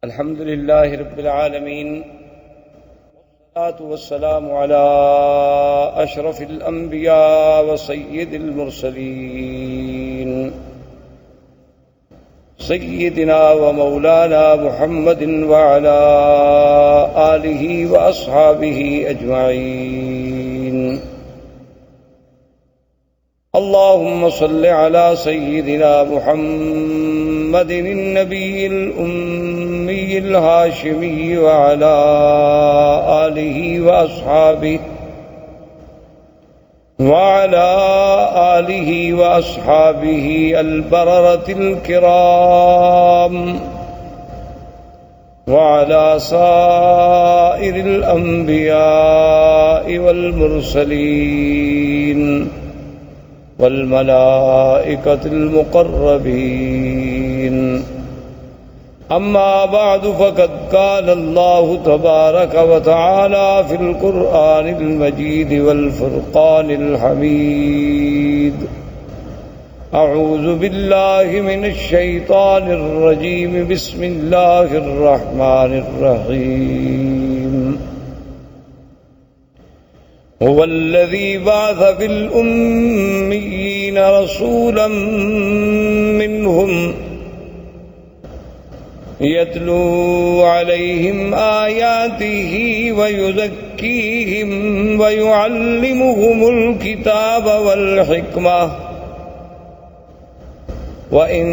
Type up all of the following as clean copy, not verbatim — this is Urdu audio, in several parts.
الحمد لله رب العالمين، والصلاة والسلام على أشرف الأنبياء وسيد المرسلين سيدنا ومولانا محمد وعلى آله وأصحابه أجمعين. اللهم صل على سيدنا محمد النبي الأمي الهاشمي وعلى آله وأصحابه البررة الكرام، وعلى سائر الأنبياء والمرسلين والملائكة المقربين. أما بعد، فقد قال الله تبارك وتعالى في القرآن المجيد والفرقان الحميد: أعوذ بالله من الشيطان الرجيم، بسم الله الرحمن الرحيم. هو الذي بعث في الأميين رسولا منهم يتلو عليهم آياته ويزكيهم ويعلمهم الكتاب والحكمة وإن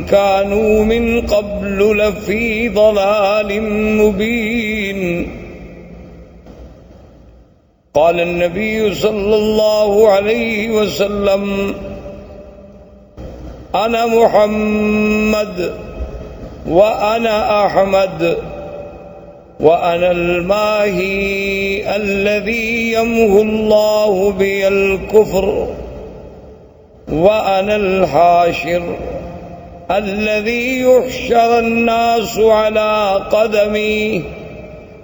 كانوا من قبل لفي ضلال مبين. قال النبي صلى الله عليه وسلم: أنا محمد وأنا أحمد وأنا الماهي الذي يمحو الله بي الكفر، وأنا الحاشر الذي يحشر الناس على قدمي،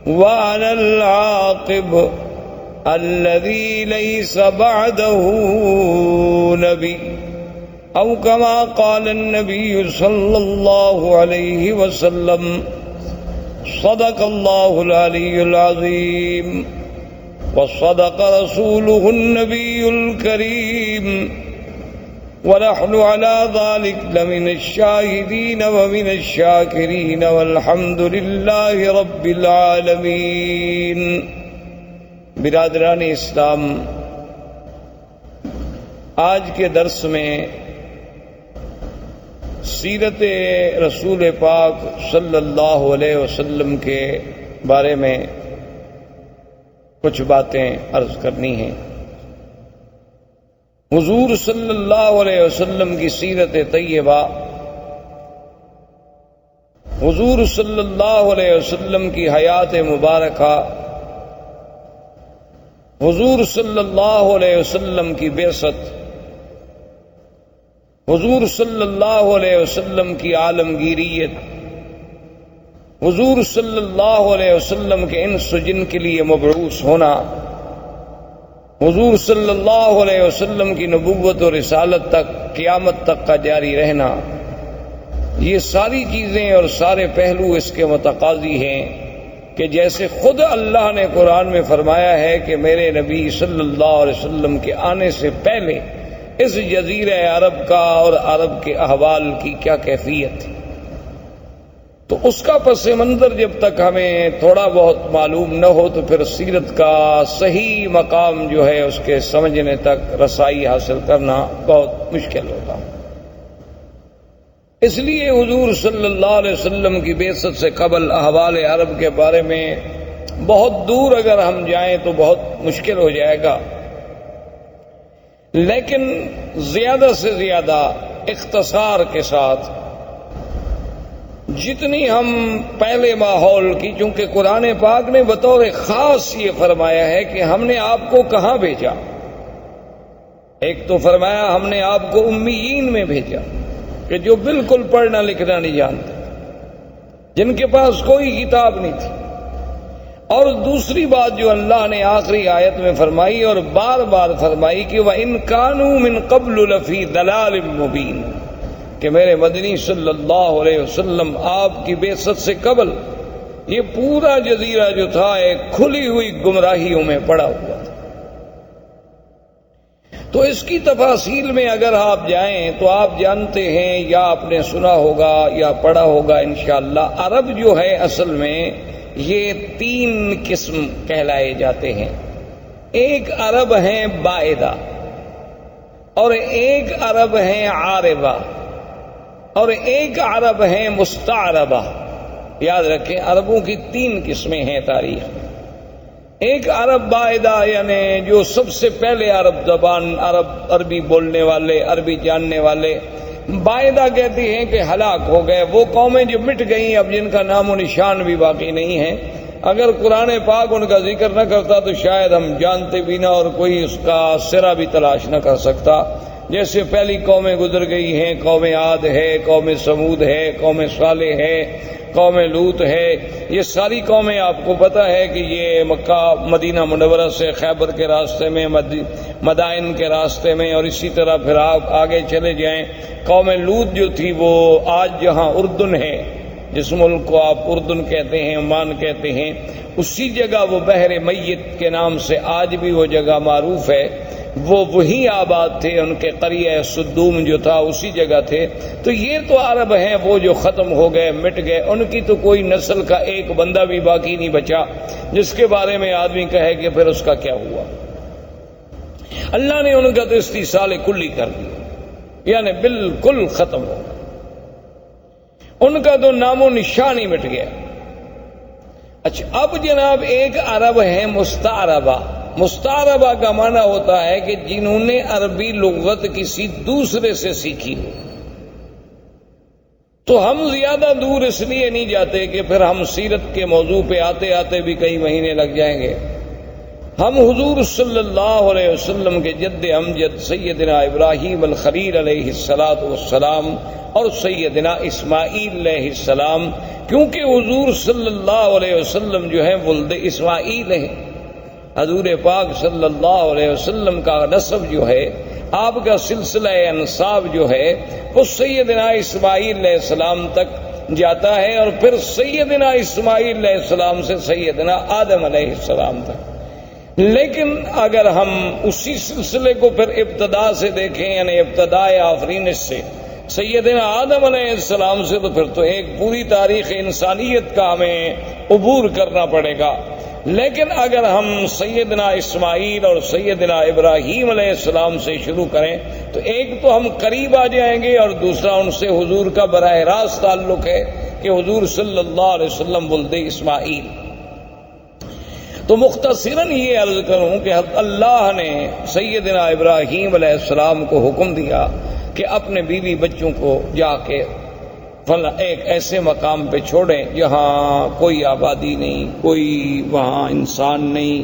وأنا العاقب الذي ليس بعده نبي، أو كما قال النبي صلى الله عليه وسلم. صدق الله العلي العظيم، وصدق رسوله النبي الكريم، ونحن على ذلك لمن الشاهدين ومن الشاكرين، والحمد لله رب العالمين. برادران اسلام، آج کے درس میں سیرت رسول پاک صلی اللہ علیہ وسلم کے بارے میں کچھ باتیں عرض کرنی ہیں. حضور صلی اللہ علیہ وسلم کی سیرت طیبہ، حضور صلی اللہ علیہ وسلم کی حیات مبارکہ، حضور صلی اللہ علیہ وسلم کی بعثت، حضور صلی اللہ علیہ وسلم کی عالمگیریت، حضور صلی اللہ علیہ وسلم کے انس و جن کے لیے مبعوث ہونا، حضور صلی اللہ علیہ وسلم کی نبوت و رسالت تک قیامت تک کا جاری رہنا، یہ ساری چیزیں اور سارے پہلو اس کے متقاضی ہیں کہ جیسے خود اللہ نے قرآن میں فرمایا ہے کہ میرے نبی صلی اللہ علیہ وسلم کے آنے سے پہلے اس جزیرہ عرب کا اور عرب کے احوال کی کیا کیفیت تھی، تو اس کا پس منظر جب تک ہمیں تھوڑا بہت معلوم نہ ہو تو پھر سیرت کا صحیح مقام جو ہے اس کے سمجھنے تک رسائی حاصل کرنا بہت مشکل ہوتا. اس لیے حضور صلی اللہ علیہ وسلم کی بعثت سے قبل احوال عرب کے بارے میں بہت دور اگر ہم جائیں تو بہت مشکل ہو جائے گا، لیکن زیادہ سے زیادہ اختصار کے ساتھ جتنی ہم پہلے ماحول کی، چونکہ قرآن پاک نے بطور خاص یہ فرمایا ہے کہ ہم نے آپ کو کہاں بھیجا. ایک تو فرمایا ہم نے آپ کو امیین میں بھیجا کہ جو بالکل پڑھنا لکھنا نہیں جانتے، جن کے پاس کوئی کتاب نہیں تھی. اور دوسری بات جو اللہ نے آخری آیت میں فرمائی اور بار بار فرمائی کہ وَإِن كَانُوا مِن قَبْلُ لَفِي ضَلَالٍ مُبِينٍ، کہ میرے مدنی صلی اللہ علیہ وسلم آپ کی بعثت سے قبل یہ پورا جزیرہ جو تھا ایک کھلی ہوئی گمراہیوں میں پڑا ہوا تھا. تو اس کی تفاصیل میں اگر آپ جائیں تو آپ جانتے ہیں یا آپ نے سنا ہوگا یا پڑھا ہوگا انشاءاللہ، عرب جو ہے اصل میں یہ 3 قسم کہلائے جاتے ہیں. ایک عرب ہیں بائدہ، اور ایک عرب ہیں عاربہ، اور ایک عرب ہیں مستعربہ. یاد رکھیں عربوں کی 3 قسمیں ہیں تاریخ میں. ایک عرب بائدہ یعنی جو سب سے پہلے عرب زبان، عربی بولنے والے، عربی جاننے والے. بائدہ کہتے ہیں کہ ہلاک ہو گئے، وہ قومیں جو مٹ گئیں اب جن کا نام و نشان بھی باقی نہیں ہے. اگر قرآن پاک ان کا ذکر نہ کرتا تو شاید ہم جانتے بھی نہ اور کوئی اس کا سرا بھی تلاش نہ کر سکتا. جیسے پہلی قومیں گزر گئی ہیں، قوم عاد ہے، قوم سمود ہے، قوم صالح ہے، قوم لوط ہے. یہ ساری قومیں آپ کو پتہ ہے کہ یہ مکہ مدینہ منورہ سے خیبر کے راستے میں، مدائن کے راستے میں، اور اسی طرح پھر آپ آگے چلے جائیں. قوم لوط جو تھی وہ آج جہاں اردن ہے، جس ملک کو آپ اردن کہتے ہیں، عمان کہتے ہیں، اسی جگہ وہ بحر میت کے نام سے آج بھی وہ جگہ معروف ہے. وہ وہی آباد تھے، ان کے قریہ صدوم جو تھا اسی جگہ تھے. تو یہ تو عرب ہیں وہ جو ختم ہو گئے، مٹ گئے. ان کی تو کوئی نسل کا ایک بندہ بھی باقی نہیں بچا جس کے بارے میں آدمی کہے کہ پھر اس کا کیا ہوا. اللہ نے ان کا تو استیصال کلی کر دیا، یعنی بالکل ختم ہو گیا. ان کا تو نام و نشان ہی مٹ گیا. اچھا اب جناب ایک عرب ہے مستعربہ. مستعربہ کا معنی ہوتا ہے کہ جنہوں نے عربی لغت کسی دوسرے سے سیکھی ہو. تو ہم زیادہ دور اس لیے نہیں جاتے کہ پھر ہم سیرت کے موضوع پہ آتے آتے بھی کئی مہینے لگ جائیں گے. ہم حضور صلی اللہ علیہ وسلم کے جد امجد سیدنا ابراہیم الخلیل علیہ السلام اور سیدنا اسماعیل علیہ السلام، کیونکہ حضور صلی اللہ علیہ وسلم جو ہے ولد اسماعیل ہیں. حضور پاک صلی اللہ علیہ وسلم کا نسب جو ہے، آپ کا سلسلہ انساب جو ہے، وہ سیدنا اسماعیل علیہ السلام تک جاتا ہے، اور پھر سیدنا اسماعیل علیہ السلام سے سیدنا آدم علیہ السلام تک. لیکن اگر ہم اسی سلسلے کو پھر ابتدا سے دیکھیں، یعنی ابتدائے آفرینش سے سیدنا آدم علیہ السلام سے، تو پھر تو ایک پوری تاریخ انسانیت کا ہمیں عبور کرنا پڑے گا. لیکن اگر ہم سیدنا اسماعیل اور سیدنا ابراہیم علیہ السلام سے شروع کریں تو ایک تو ہم قریب آ جائیں گے، اور دوسرا ان سے حضور کا براہ راست تعلق ہے کہ حضور صلی اللہ علیہ وسلم ولد اسماعیل. تو مختصراً یہ عرض کروں کہ اللہ نے سیدنا ابراہیم علیہ السلام کو حکم دیا کہ اپنے بیوی بچوں کو جا کے ایک ایسے مقام پہ چھوڑیں جہاں کوئی آبادی نہیں، کوئی وہاں انسان نہیں.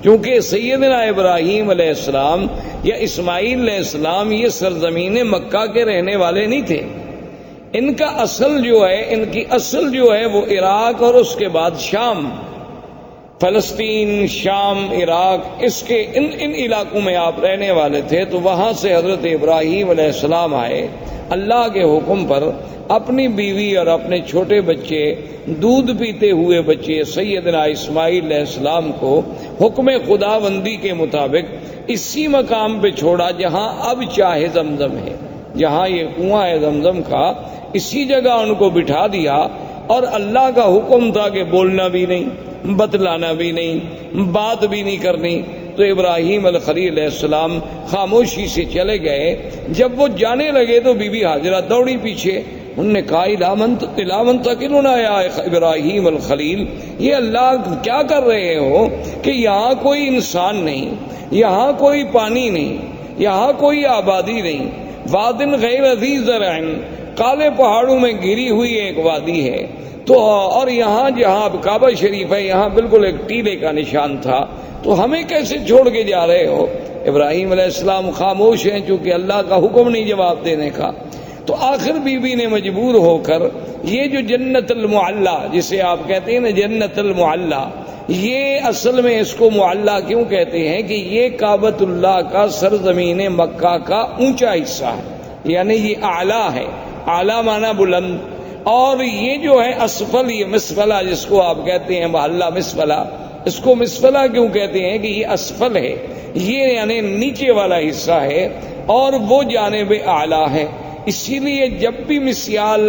کیونکہ سیدنا ابراہیم علیہ السلام یا اسماعیل علیہ السلام یہ سرزمین مکہ کے رہنے والے نہیں تھے. ان کا اصل جو ہے، ان کی اصل جو ہے وہ عراق اور اس کے بعد شام، فلسطین، شام، عراق، اس کے ان علاقوں میں آپ رہنے والے تھے. تو وہاں سے حضرت ابراہیم علیہ السلام آئے اللہ کے حکم پر. اپنی بیوی اور اپنے چھوٹے بچے، دودھ پیتے ہوئے بچے سیدنا اسماعیل علیہ السلام کو حکم خداوندی کے مطابق اسی مقام پہ چھوڑا جہاں اب چاہے زمزم ہے، جہاں یہ کنواں ہے زمزم کا، اسی جگہ ان کو بٹھا دیا. اور اللہ کا حکم تھا کہ بولنا بھی نہیں، بتلانا بھی نہیں، بات بھی نہیں کرنی. تو ابراہیم الخلیل علیہ السلام خاموشی سے چلے گئے. جب وہ جانے لگے تو بی بی ہاجرہ دوڑی پیچھے. انہوں نے کہا الامن تقلنا یا ابراہیم الخلیل، یہ اللہ کیا کر رہے ہو کہ یہاں کوئی انسان نہیں، یہاں کوئی پانی نہیں، یہاں کوئی آبادی نہیں. وادن غیر ذی زرع، کالے پہاڑوں میں گھری ہوئی ایک وادی ہے. تو اور یہاں جہاں کعبہ شریف ہے یہاں بالکل ایک ٹیلے کا نشان تھا. تو ہمیں کیسے چھوڑ کے جا رہے ہو؟ ابراہیم علیہ السلام خاموش ہیں چونکہ اللہ کا حکم نہیں جواب دینے کا. تو آخر بی بی نے مجبور ہو کر یہ جو جنت المعلا جسے آپ کہتے ہیں نا جنت المعلا، یہ اصل میں اس کو معلا کیوں کہتے ہیں کہ یہ کعبۃ اللہ کا سرزمین مکہ کا اونچا حصہ ہے، یعنی یہ اعلیٰ ہے. اعلیٰ معنی بلند، اور یہ جو ہے اسفل، یہ مسفلہ جس کو آپ کہتے ہیں محلہ مسفلہ، اس کو مسفلہ کیوں کہتے ہیں کہ یہ اسفل ہے، یہ یعنی نیچے والا حصہ ہے، اور وہ جانب اعلیٰ ہے۔ اسی لیے جب بھی مسیال،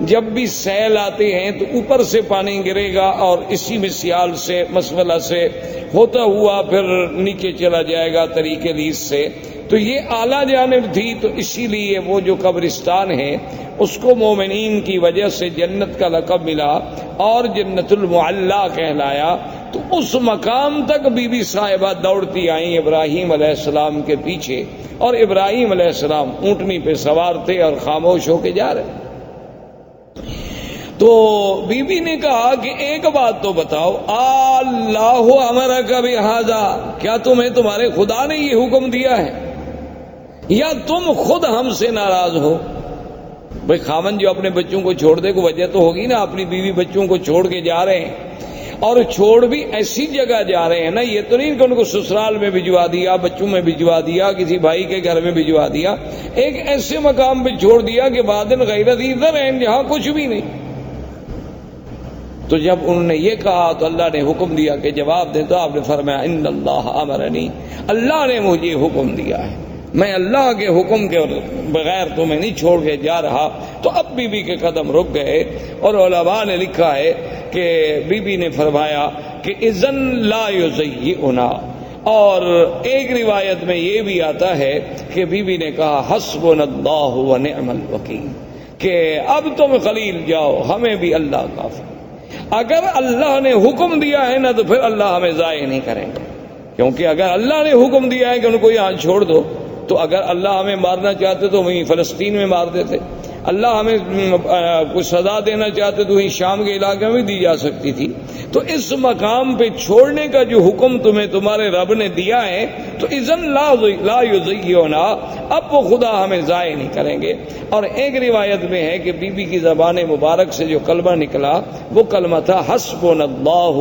جب بھی سیل آتے ہیں تو اوپر سے پانی گرے گا اور اسی مسیال سے، مسفلہ سے ہوتا ہوا پھر نیچے چلا جائے گا طریق لیس سے۔ تو یہ اعلیٰ جانب تھی، تو اسی لیے وہ جو قبرستان ہے اس کو مومنین کی وجہ سے جنت کا لقب ملا اور جنت المعلیٰ کہلایا۔ تو اس مقام تک بی بی صاحبہ دوڑتی آئیں ابراہیم علیہ السلام کے پیچھے، اور ابراہیم علیہ السلام اونٹنی پہ سوار تھے اور خاموش ہو کے جا رہے۔ تو بی بی نے کہا کہ ایک بات تو بتاؤ، اللہ امرک بہذا، کیا تمہیں تمہارے خدا نے یہ حکم دیا ہے یا تم خود ہم سے ناراض ہو؟ بھئی خامن جو اپنے بچوں کو چھوڑ دے، کو وجہ تو ہوگی نا، اپنی بیوی بچوں کو چھوڑ کے جا رہے ہیں، اور چھوڑ بھی ایسی جگہ جا رہے ہیں نا، یہ تو نہیں کہ ان کو سسرال میں بھجوا دیا، بچوں میں بھجوا دیا، کسی بھائی کے گھر میں بھجوا دیا، ایک ایسے مقام پہ چھوڑ دیا کہ بعدن غیر ذی ذرع، جہاں کچھ بھی نہیں۔ تو جب انہوں نے یہ کہا تو اللہ نے حکم دیا کہ جواب دے، تو آپ نے فرمایا ان اللہ امرنی، اللہ نے مجھے حکم دیا ہے، میں اللہ کے حکم کے بغیر تمہیں نہیں چھوڑ کے جا رہا۔ تو اب بی بی کے قدم رک گئے، اور علماء نے لکھا ہے کہ بی بی نے فرمایا کہ اذن لا یضیعنا، اور ایک روایت میں یہ بھی آتا ہے کہ بی بی نے کہا حسبنا اللہ ونعم الوکیل، کہ اب تم خلیل جاؤ، ہمیں بھی اللہ کافی۔ اگر اللہ نے حکم دیا ہے نا تو پھر اللہ ہمیں ضائع نہیں کریں گے، کیونکہ اگر اللہ نے حکم دیا ہے کہ ان کو یہاں چھوڑ دو، تو اگر اللہ ہمیں مارنا چاہتے تو وہیں فلسطین میں مار دیتے، اللہ ہمیں کچھ سزا دینا چاہتے تو وہیں شام کے علاقے میں دی جا سکتی تھی۔ تو اس مقام پہ چھوڑنے کا جو حکم تمہیں تمہارے رب نے دیا ہے، تو اذن لا یضیعنا، اب وہ خدا ہمیں ضائع نہیں کریں گے۔ اور ایک روایت میں ہے کہ بی بی کی زبان مبارک سے جو کلمہ نکلا وہ کلمہ تھا حسبنا اللہ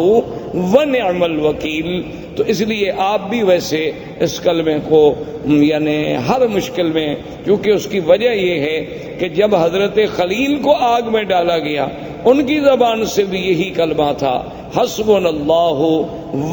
ونعم الوکیل۔ تو اس لیے آپ بھی ویسے اس کلمے کو یعنی ہر مشکل میں، کیونکہ اس کی وجہ یہ ہے کہ جب حضرت خلیل کو آگ میں ڈالا گیا ان کی زبان سے بھی یہی کلمہ تھا حسبنا اللہ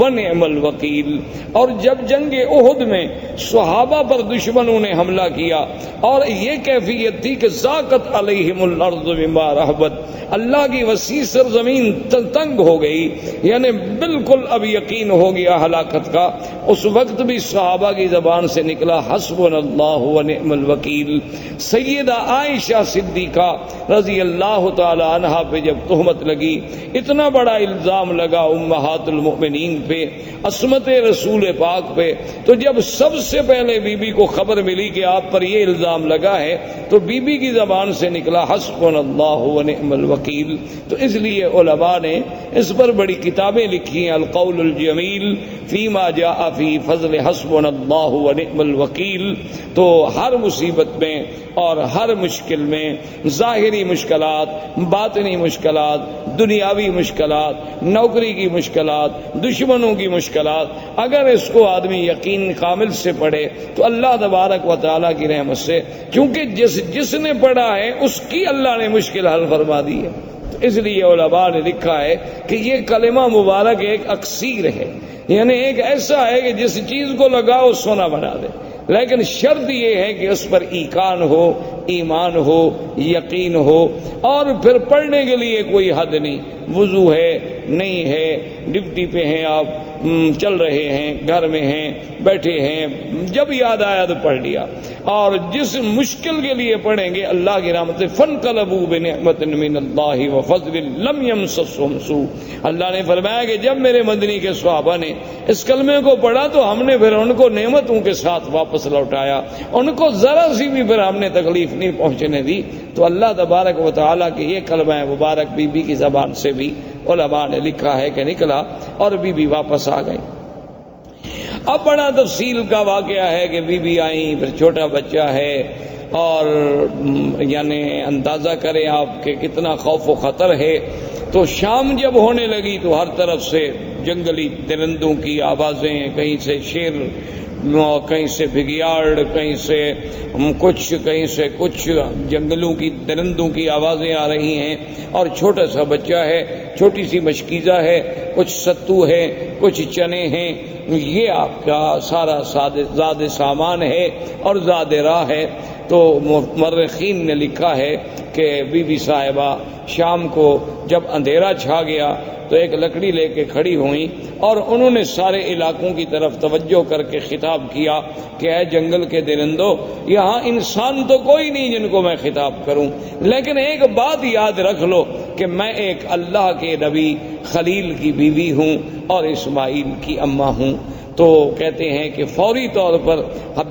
ونعم الوکیل۔ اور جب جنگ احد میں صحابہ پر دشمنوں نے حملہ کیا اور یہ کیفیت تھی کہ ذاقت علیہم الارض بما رحبت، اللہ کی وسیع سرزمین تنگ ہو گئی، یعنی بالکل اب یقین ہو گیا ہلاکت کا، اس وقت بھی صحابہ کی زبان سے نکلا حسبنا اللہ ونعم الوکیل۔ سیدہ عائشہ صدیقہ رضی اللہ تعالی عنہا پہ جب تہمت لگی، اتنا بڑا الزام لگا امہات المؤمنین پہ، عصمت رسول پاک پہ، تو جب سب سے پہلے بی بی کو خبر ملی کہ آپ پر یہ الزام لگا ہے، تو بی بی کی زبان سے نکلا حسبنا اللہ ونعم الوکیل۔ تو اس لیے علماء نے اس پر بڑی کتابیں لکھی ہیں، القول الجمیل فیما جاء فی فضل حسبنا اللہ ونعم الوکیل۔ تو ہر مصیبت میں اور ہر مشکل میں، ظاہری مشکلات، باطنی مشکلات، دنیاوی مشکلات، نوکری کی مشکلات، دشمنوں کی مشکلات، اگر اس کو آدمی یقین کامل سے پڑھے تو اللہ تبارک و تعالیٰ کی رحمت سے، کیونکہ جس نے پڑھا ہے اس کی اللہ نے مشکل حل فرما دی ہے۔ تو اس لیے علماء نے لکھا ہے کہ یہ کلمہ مبارک ایک اکسیر ہے، یعنی ایک ایسا ہے کہ جس چیز کو لگاؤ سونا بنا دے، لیکن شرط یہ ہے کہ اس پر ایقان ہو، ایمان ہو، یقین ہو، اور پھر پڑھنے کے لیے کوئی حد نہیں، وضو ہے نہیں ہے، ڈپٹی پہ ہیں آپ، چل رہے ہیں، گھر میں ہیں، بیٹھے ہیں، جب یاد آیا تو پڑھ لیا۔ اور جس مشکل کے لیے پڑھیں گے اللہ کی رحمت سے فانقلبوا بنعمت من اللہ وفضل لم یمسسہم سوء، اللہ نے فرمایا کہ جب میرے مدنی کے صحابہ نے اس کلمے کو پڑھا تو ہم نے پھر ان کو نعمتوں کے ساتھ واپس لوٹایا، ان کو ذرا سی بھی پھر ہم نے تکلیف نہیں پہنچنے دی۔ تو اللہ تبارک و تعالیٰ کے یہ کلمہ مبارک بی بی کی زبان سے بھی علماء نے لکھا ہے کہ نکلا، اور بی بی واپس آ گئی۔ اب بڑا تفصیل کا واقعہ ہے کہ بی بی آئیں، پھر چھوٹا بچہ ہے، اور یعنی اندازہ کریں آپ کہ کتنا خوف و خطر ہے۔ تو شام جب ہونے لگی تو ہر طرف سے جنگلی درندوں کی آوازیں، کہیں سے شیر، کہیں سے بھگیاڑ، کہیں سے کچھ جنگلوں کی درندوں کی آوازیں آ رہی ہیں، اور چھوٹا سا بچہ ہے، چھوٹی سی مشکیزہ ہے، کچھ ستو ہے، کچھ چنے ہیں، یہ آپ کا سارا زاد سامان ہے اور زاد راہ ہے۔ تو مورخین نے لکھا ہے کہ بی بی صاحبہ شام کو جب اندھیرا چھا گیا تو ایک لکڑی لے کے کھڑی ہوئیں اور انہوں نے سارے علاقوں کی طرف توجہ کر کے خطاب کیا کہ اے جنگل کے درندوں، یہاں انسان تو کوئی نہیں جن کو میں خطاب کروں، لیکن ایک بات یاد رکھ لو کہ میں ایک اللہ کے نبی خلیل کی بیوی ہوں اور اسماعیل کی اماں ہوں۔ تو کہتے ہیں کہ فوری طور پر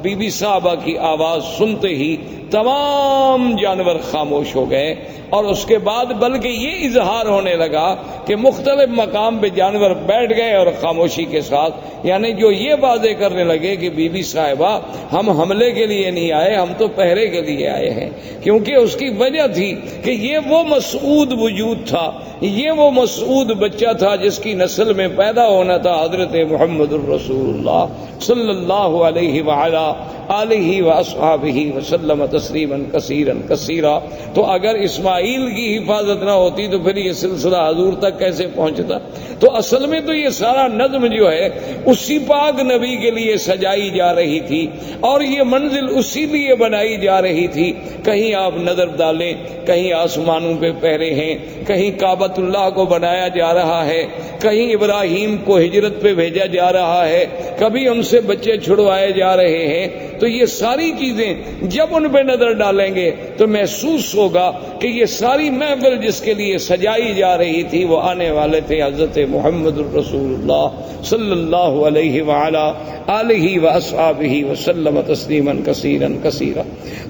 بی بی صاحبہ کی آواز سنتے ہی تمام جانور خاموش ہو گئے، اور اس کے بعد بلکہ یہ اظہار ہونے لگا کہ مختلف مقام پہ جانور بیٹھ گئے اور خاموشی کے ساتھ، یعنی جو یہ واضح کرنے لگے کہ بی بی صاحبہ ہم حملے کے لیے نہیں آئے، ہم تو پہرے کے لیے آئے ہیں، کیونکہ اس کی وجہ تھی کہ یہ وہ مسعود وجود تھا، یہ وہ مسعود بچہ تھا جس کی نسل میں پیدا ہونا تھا حضرت محمد الرسول اللہ صلی اللہ علیہ وعلا آلہ واصحابہ وسلم تسلیما کثیرا کثیرا۔ تو اگر اسماعیل کی حفاظت نہ ہوتی تو پھر یہ سلسلہ حضور تک کیسے پہنچتا؟ تو اصل میں تو یہ سارا نظم جو ہے اسی پاک نبی کے لیے سجائی جا رہی تھی، اور یہ منزل اسی لیے بنائی جا رہی تھی۔ کہیں آپ نظر ڈالیں، کہیں آسمانوں پہ پہرے ہیں، کہیں کعبۃ اللہ کو بنایا جا رہا ہے، کہیں ابراہیم کو ہجرت پہ بھیجا جا رہا ہے، کبھی ہم سے بچے چھڑوائے جا رہے ہیں۔ تو یہ ساری چیزیں جب ان پہ نظر ڈالیں گے تو محسوس ہوگا کہ یہ ساری محفل جس کے لیے سجائی جا رہی تھی وہ آنے والے تھے حضرت محمد الرسول اللہ صلی اللہ علیہ وعلا آلہ واصحابہ وسلم تسلیما کثیرا کثیرا۔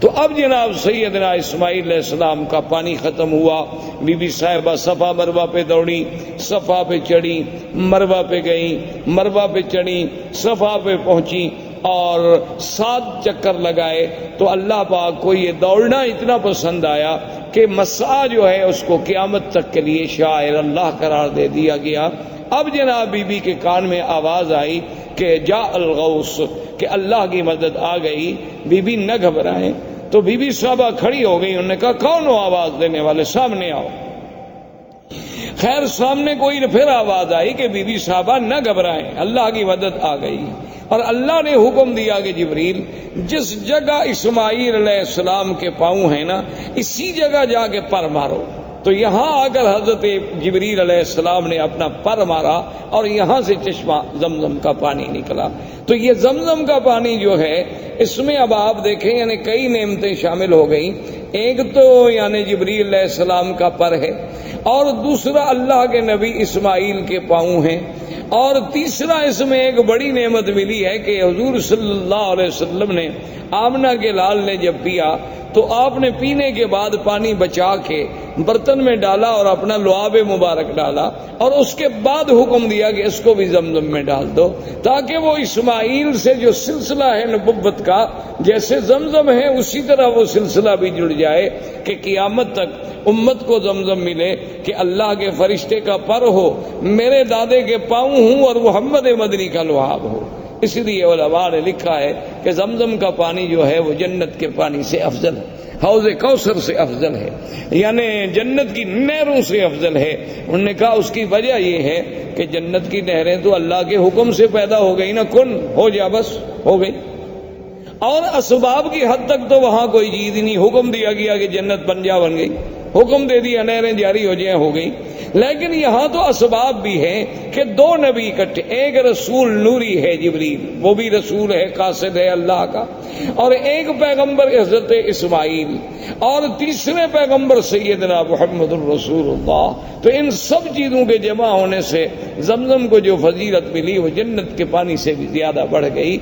تو اب جناب سیدنا اسماعیل علیہ السلام کا پانی ختم ہوا، بی بی صاحبہ صفا مروہ پہ دوڑی، صفا پہ چڑھی، مروہ پہ گئیں، مروہ پہ چڑھی، صفا پہ پہنچی اور 7 چکر لگائے۔ تو اللہ پاک کو یہ دوڑنا اتنا پسند آیا کہ مسعی جو ہے اس کو قیامت تک کے لیے شاعر اللہ قرار دے دیا گیا۔ اب جناب بی بی کے کان میں آواز آئی کہ جاء الغوث، کہ اللہ کی مدد آ گئی۔ بی بی نہ گھبرائیں۔ تو بی بی صاحبہ کھڑی ہو گئی، انہوں نے کہا کون ہو آواز دینے والے، سامنے آؤ۔ خیر سامنے کوئی پھر آواز آئی کہ بی بی صاحبہ نہ گھبرائیں، اللہ کی مدد آ گئی، اور اللہ نے حکم دیا کہ جبریل جس جگہ اسماعیل علیہ السلام کے پاؤں ہیں نا اسی جگہ جا کے پر مارو۔ تو یہاں آ کر حضرت جبریل علیہ السلام نے اپنا پر مارا اور یہاں سے چشمہ زمزم کا پانی نکلا۔ تو یہ زمزم کا پانی جو ہے اس میں اب آپ دیکھیں یعنی کئی نعمتیں شامل ہو گئیں۔ ایک تو یعنی جبریل علیہ السلام کا پر ہے، اور دوسرا اللہ کے نبی اسماعیل کے پاؤں ہیں، اور تیسرا اس میں ایک بڑی نعمت ملی ہے کہ حضور صلی اللہ علیہ وسلم نے آمنہ کے لال نے جب پیا تو آپ نے پینے کے بعد پانی بچا کے برتن میں ڈالا اور اپنا لعاب مبارک ڈالا، اور اس کے بعد حکم دیا کہ اس کو بھی زمزم میں ڈال دو، تاکہ وہ اسماعیل سے جو سلسلہ ہے نبوت کا جیسے زمزم ہے اسی طرح وہ سلسلہ بھی جڑ جائے کہ قیامت تک امت کو زمزم ملے کہ اللہ کے فرشتے کا پر ہو، میرے دادے کے پاؤں ہوں اور محمد مدنی کا لعاب ہو۔ اسی لیے علماء نے لکھا ہے کہ زمزم کا پانی جو ہے وہ جنت کے پانی سے افضل ہے، حوض کوثر سے افضل ہے، یعنی جنت کی نہروں سے افضل ہے۔ انہوں نے کہا اس کی وجہ یہ ہے کہ جنت کی نہریں تو اللہ کے حکم سے پیدا ہو گئی نا، کن ہو جا بس ہو گئی، اور اسباب کی حد تک تو وہاں کوئی چیز نہیں، حکم دیا گیا کہ جنت بن جا، بن گئی، حکم دے دیا نہریں جاری ہو جائیں، ہو گئی۔ لیکن یہاں تو اسباب بھی ہیں کہ 2 نبی اکٹھے، ایک رسول نوری ہے جبریل، وہ بھی رسول ہے، قاصد ہے اللہ کا، اور ایک پیغمبر حضرت اسماعیل، اور تیسرے پیغمبر سیدنا محمد الرسول اللہ۔ تو ان سب چیزوں کے جمع ہونے سے زمزم کو جو فضیلت ملی وہ جنت کے پانی سے بھی زیادہ بڑھ گئی۔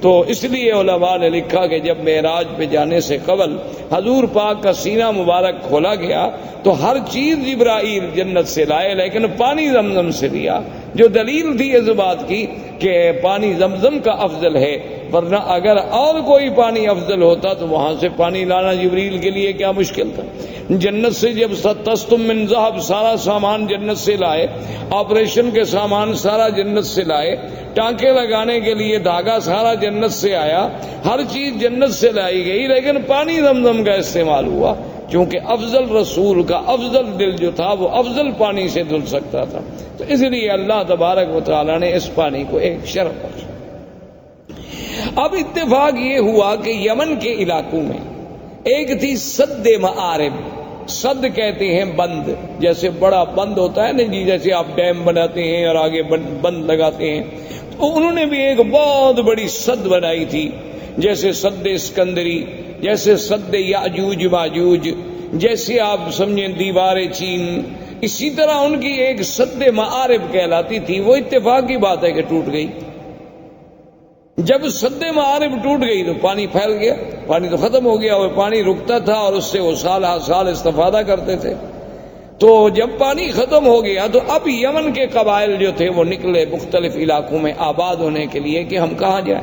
تو اس لیے علماء نے لکھا کہ جب معراج پہ جانے سے قبل حضور پاک کا سینہ مبارک کھولا گیا تو ہر چیز جبرائیل جنت سے لائے لیکن پانی زمزم سے لیا، جو دلیل تھی اس بات کی کہ پانی زمزم کا افضل ہے ورنہ اگر اور کوئی پانی افضل ہوتا تو وہاں سے پانی لانا جبریل کے لیے کیا مشکل تھا۔ جنت سے جب تستم من ذهب سارا سامان جنت سے لائے، آپریشن کے سامان سارا جنت سے لائے، ٹانکے لگانے کے لیے دھاگا سارا جنت سے آیا، ہر چیز جنت سے لائی گئی، لیکن پانی زمزم کا استعمال ہوا کیونکہ افضل رسول کا افضل دل جو تھا وہ افضل پانی سے دھل سکتا تھا، تو اس لیے اللہ تبارک و تعالیٰ نے اس پانی کو ایک شرف بخشا۔ اب اتفاق یہ ہوا کہ یمن کے علاقوں میں ایک تھی سد معارب، سد کہتے ہیں بند، جیسے بڑا بند ہوتا ہے نا جی، جیسے آپ ڈیم بناتے ہیں اور آگے بند لگاتے ہیں، تو انہوں نے بھی ایک بہت بڑی سد بنائی تھی، جیسے سد اسکندری، جیسے سد یاجوج ماجوج، جیسے آپ سمجھیں دیوار چین، اسی طرح ان کی ایک سد معارب کہلاتی تھی۔ وہ اتفاق کی بات ہے کہ ٹوٹ گئی۔ جب سد معارب ٹوٹ گئی تو پانی پھیل گیا، پانی تو ختم ہو گیا، وہ پانی رکتا تھا اور اس سے وہ سال ہر سال استفادہ کرتے تھے۔ تو جب پانی ختم ہو گیا تو اب یمن کے قبائل جو تھے وہ نکلے مختلف علاقوں میں آباد ہونے کے لیے کہ ہم کہاں جائیں۔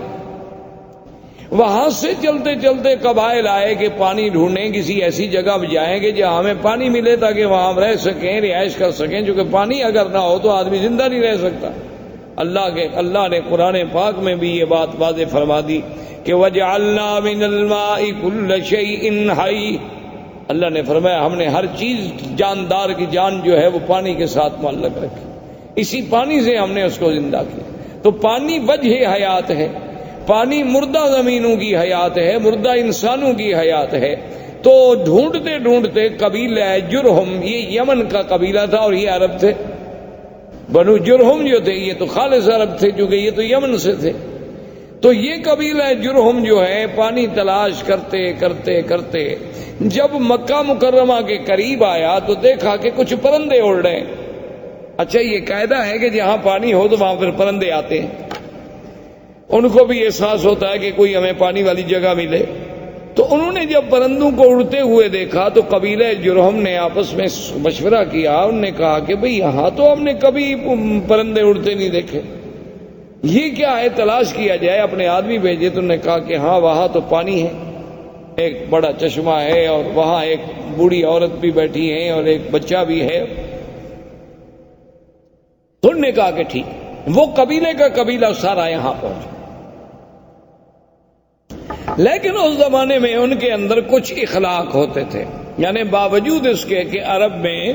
وہاں سے چلتے چلتے قبائل آئے کہ پانی ڈھونڈیں، کسی ایسی جگہ بھی جائیں گے جہاں ہمیں پانی ملے تاکہ وہاں ہم رہ سکیں، رہائش کر سکیں، کیونکہ پانی اگر نہ ہو تو آدمی زندہ نہیں رہ سکتا۔ اللہ نے قرآن پاک میں بھی یہ بات واضح فرما دی کہ وَجَعَلْنَا مِنَ الْمَاءِ كُلَّ شَيْءٍ حَيٍّ، اللہ نے فرمایا ہم نے ہر چیز جاندار کی جان جو ہے وہ پانی کے ساتھ معلق رکھی، اسی پانی سے ہم نے اس کو زندہ کیا۔ تو پانی وجہ حیات ہے، پانی مردہ زمینوں کی حیات ہے، مردہ انسانوں کی حیات ہے۔ تو ڈھونڈتے ڈھونڈتے قبیلہ جرہم، یہ یمن کا قبیلہ تھا اور یہ عرب تھے، بنو جرہم جو تھے یہ تو خالص عرب تھے کیونکہ یہ تو یمن سے تھے۔ تو یہ قبیلہ جرہم جو ہے پانی تلاش کرتے کرتے کرتے جب مکہ مکرمہ کے قریب آیا تو دیکھا کہ کچھ پرندے اڑ رہے ہیں۔ اچھا یہ قاعدہ ہے کہ جہاں پانی ہو تو وہاں پھر پرندے آتے ہیں، ان کو بھی احساس ہوتا ہے کہ کوئی ہمیں پانی والی جگہ ملے۔ تو انہوں نے جب پرندوں کو اڑتے ہوئے دیکھا تو قبیلہ جرہم نے آپس میں مشورہ کیا، انہوں نے کہا کہ بھئی یہاں تو ہم نے کبھی پرندے اڑتے نہیں دیکھے، یہ کیا ہے، تلاش کیا جائے، اپنے آدمی بھیجے۔ تو انہوں نے کہا کہ ہاں وہاں تو پانی ہے، ایک بڑا چشمہ ہے اور وہاں ایک بوڑھی عورت بھی بیٹھی ہے اور ایک بچہ بھی ہے۔ تو انہوں نے کہا کہ ٹھیک، وہ قبیلے کا قبیلہ سارا یہاں پہنچا۔ لیکن اس زمانے میں ان کے اندر کچھ اخلاق ہوتے تھے، یعنی باوجود اس کے کہ عرب میں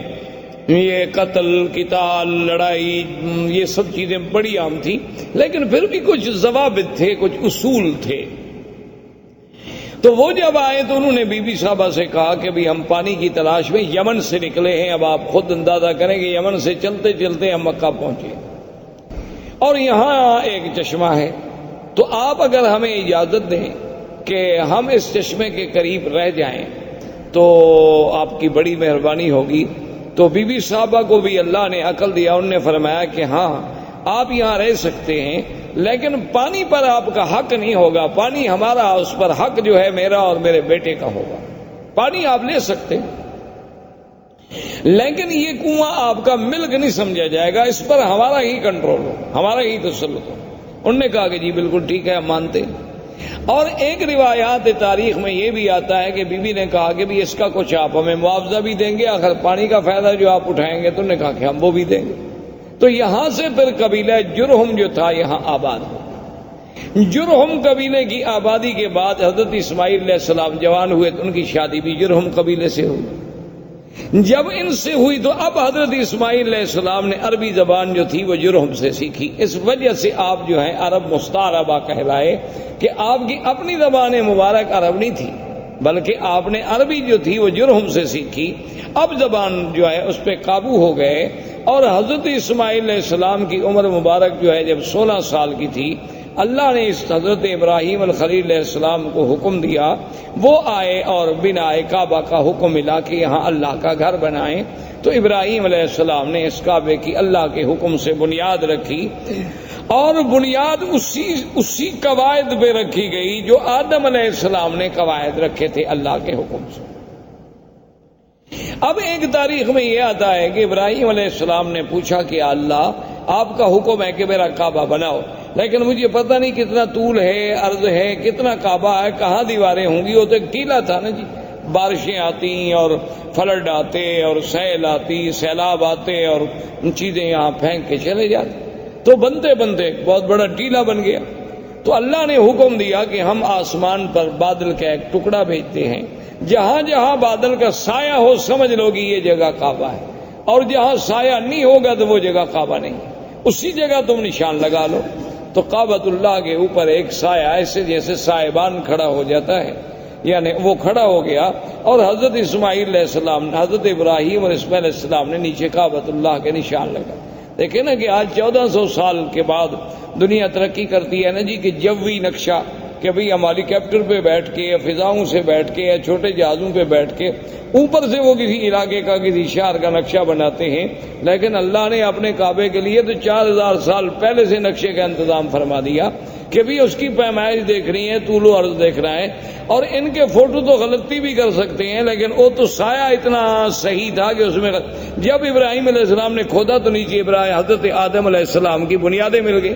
یہ قتل قتال لڑائی یہ سب چیزیں بڑی عام تھی، لیکن پھر بھی کچھ ضوابط تھے، کچھ اصول تھے۔ تو وہ جب آئے تو انہوں نے بی بی صاحبہ سے کہا کہ بھی ہم پانی کی تلاش میں یمن سے نکلے ہیں، اب آپ خود اندازہ کریں کہ یمن سے چلتے چلتے ہم مکہ پہنچے اور یہاں ایک چشمہ ہے، تو آپ اگر ہمیں اجازت دیں کہ ہم اس چشمے کے قریب رہ جائیں تو آپ کی بڑی مہربانی ہوگی۔ تو بی بی صاحبہ کو بھی اللہ نے عقل دیا، انہوں نے فرمایا کہ ہاں آپ یہاں رہ سکتے ہیں، لیکن پانی پر آپ کا حق نہیں ہوگا، پانی ہمارا، اس پر حق جو ہے میرا اور میرے بیٹے کا ہوگا۔ پانی آپ لے سکتے ہیں لیکن یہ کنواں آپ کا ملک نہیں سمجھا جائے گا، اس پر ہمارا ہی کنٹرول ہو، ہمارا ہی تسلط ہو۔ انہوں نے کہا کہ جی بالکل ٹھیک ہے، ہم مانتے ہیں۔ اور ایک روایات تاریخ میں یہ بھی آتا ہے کہ بی بی نے کہا کہ بھی اس کا کچھ آپ ہمیں معاوضہ بھی دیں گے، آخر پانی کا فائدہ جو آپ اٹھائیں گے۔ تو انہوں نے کہا کہ ہم وہ بھی دیں گے۔ تو یہاں سے پھر قبیلہ جرہم جو تھا یہاں آباد ہو۔ جرہم قبیلے کی آبادی کے بعد حضرت اسماعیل علیہ السلام جوان ہوئے تو ان کی شادی بھی جرہم قبیلے سے ہوئی۔ جب ان سے ہوئی تو اب حضرت اسماعیل علیہ السلام نے عربی زبان جو تھی وہ جرہم سے سیکھی، اس وجہ سے آپ جو ہیں عرب مستعربہ کہلائے کہ آپ کی اپنی زبان مبارک عرب نہیں تھی بلکہ آپ نے عربی جو تھی وہ جرہم سے سیکھی۔ اب زبان جو ہے اس پہ قابو ہو گئے اور حضرت اسماعیل علیہ السلام کی عمر مبارک جو ہے جب 16 سال کی تھی، اللہ نے اس حضرت ابراہیم الخلیل علیہ السلام کو حکم دیا، وہ آئے اور بنائے کعبہ کا حکم ملا کہ یہاں اللہ کا گھر بنائیں۔ تو ابراہیم علیہ السلام نے اس کعبے کی اللہ کے حکم سے بنیاد رکھی اور بنیاد اسی قواعد پہ رکھی گئی جو آدم علیہ السلام نے قواعد رکھے تھے اللہ کے حکم سے۔ اب ایک تاریخ میں یہ آتا ہے کہ ابراہیم علیہ السلام نے پوچھا کہ اللہ آپ کا حکم ہے کہ میرا کعبہ بناؤ، لیکن مجھے پتہ نہیں کتنا طول ہے، عرض ہے، کتنا کعبہ ہے، کہاں دیواریں ہوں گی. وہ تو ایک ٹیلا تھا نا جی، بارشیں آتی اور فلڈ آتے اور سیل آتی، سیلاب آتے اور چیزیں یہاں پھینک کے چلے جاتے، تو بنتے بنتے بہت بڑا ٹیلا بن گیا. تو اللہ نے حکم دیا کہ ہم آسمان پر بادل کا ایک ٹکڑا بھیجتے ہیں، جہاں جہاں بادل کا سایہ ہو سمجھ لو کہ یہ جگہ کعبہ ہے، اور جہاں سایہ نہیں ہوگا تو وہ جگہ کعبہ نہیں، اسی جگہ تم نشان لگا لو. تو کعبۃ اللہ کے اوپر ایک سایہ ایسے جیسے سائبان کھڑا ہو جاتا ہے، یعنی وہ کھڑا ہو گیا، اور حضرت اسماعیل علیہ السلام، حضرت ابراہیم اور اسماعیل علیہ السلام نے نیچے کعبۃ اللہ کے نشان لگا. دیکھیں نا کہ آج 1400 سال کے بعد دنیا ترقی کرتی ہے نا جی، کہ جوی نقشہ، کہ بھئی ہم ہیلی کاپٹر پہ بیٹھ کے یا فضاؤں سے بیٹھ کے یا چھوٹے جہازوں پہ بیٹھ کے اوپر سے وہ کسی علاقے کا، کسی شہر کا نقشہ بناتے ہیں. لیکن اللہ نے اپنے کعبے کے لیے تو 4000 سال پہلے سے نقشے کا انتظام فرما دیا کہ بھی اس کی پیمائش دیکھنی ہے، طول و عرض دیکھنا ہے. اور ان کے فوٹو تو غلطی بھی کر سکتے ہیں، لیکن وہ تو سایہ اتنا صحیح تھا کہ اس میں جب ابراہیم علیہ السلام نے کھودا تو نیچے حضرت آدم علیہ السلام کی بنیادیں مل گئی،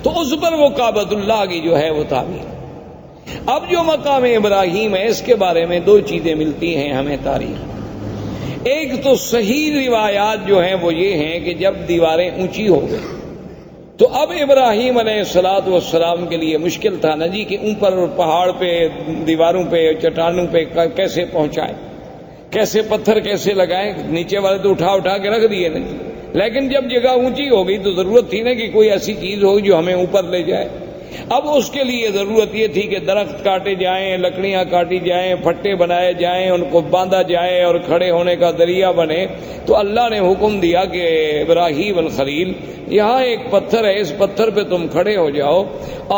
تو اس پر وہ کعبۃ اللہ کی جو ہے وہ تعمیر. اب جو مقام ابراہیم ہے اس کے بارے میں دو چیزیں ملتی ہیں ہمیں تاریخ. ایک تو صحیح روایات جو ہیں وہ یہ ہیں کہ جب دیواریں اونچی ہو گئی تو اب ابراہیم علیہ السلام کے لیے مشکل تھا نا جی کہ اوپر پہاڑ پہ، دیواروں پہ، چٹانوں پہ کیسے پہنچائیں، کیسے پتھر کیسے لگائیں. نیچے والے تو اٹھا اٹھا کے رکھ دیے نا. لیکن جب جگہ اونچی ہو گئی تو ضرورت تھی نا کہ کوئی ایسی چیز ہوگی جو ہمیں اوپر لے جائے. اب اس کے لیے ضرورت یہ تھی کہ درخت کاٹے جائیں، لکڑیاں کاٹی جائیں، پھٹے بنائے جائیں، ان کو باندھا جائے اور کھڑے ہونے کا ذریعہ بنے. تو اللہ نے حکم دیا کہ ابراہیم الخلیل، یہاں ایک پتھر ہے، اس پتھر پہ تم کھڑے ہو جاؤ،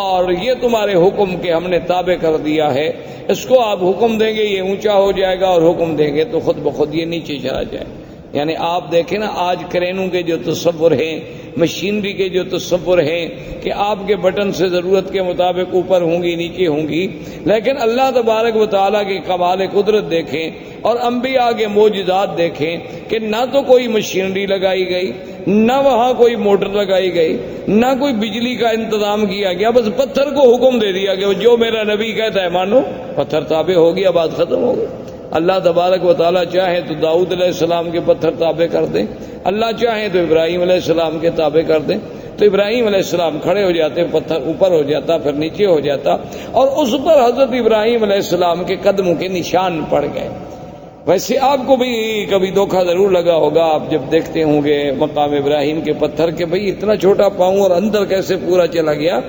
اور یہ تمہارے حکم کے ہم نے تابع کر دیا ہے. اس کو آپ حکم دیں گے یہ اونچا ہو جائے گا، اور حکم دیں گے تو خود بخود یہ نیچے چلا جائے. یعنی آپ دیکھیں نا آج کرینوں کے جو تصور ہیں، مشینری کے جو تصور ہیں کہ آپ کے بٹن سے ضرورت کے مطابق اوپر ہوں گی نیچے ہوں گی، لیکن اللہ تبارک و تعالیٰ کی کمال قدرت دیکھیں اور انبیاء کے معجزات دیکھیں کہ نہ تو کوئی مشینری لگائی گئی، نہ وہاں کوئی موٹر لگائی گئی، نہ کوئی بجلی کا انتظام کیا گیا. بس پتھر کو حکم دے دیا کہ جو میرا نبی کہتا ہے مانو، پتھر تابع ہو گیا، بات ختم ہو گئی. اللہ تبارک و تعالیٰ چاہے تو داؤد علیہ السلام کے پتھر تابع کر دیں، اللہ چاہے تو ابراہیم علیہ السلام کے تابع کر دیں. تو ابراہیم علیہ السلام کھڑے ہو جاتے، پتھر اوپر ہو جاتا، پھر نیچے ہو جاتا، اور اس پر حضرت ابراہیم علیہ السلام کے قدموں کے نشان پڑ گئے. ویسے آپ کو بھی کبھی دھوکہ ضرور لگا ہوگا، آپ جب دیکھتے ہوں گے مقام ابراہیم کے پتھر کے بھئی اتنا چھوٹا پاؤں اور اندر کیسے پورا چلا گیا.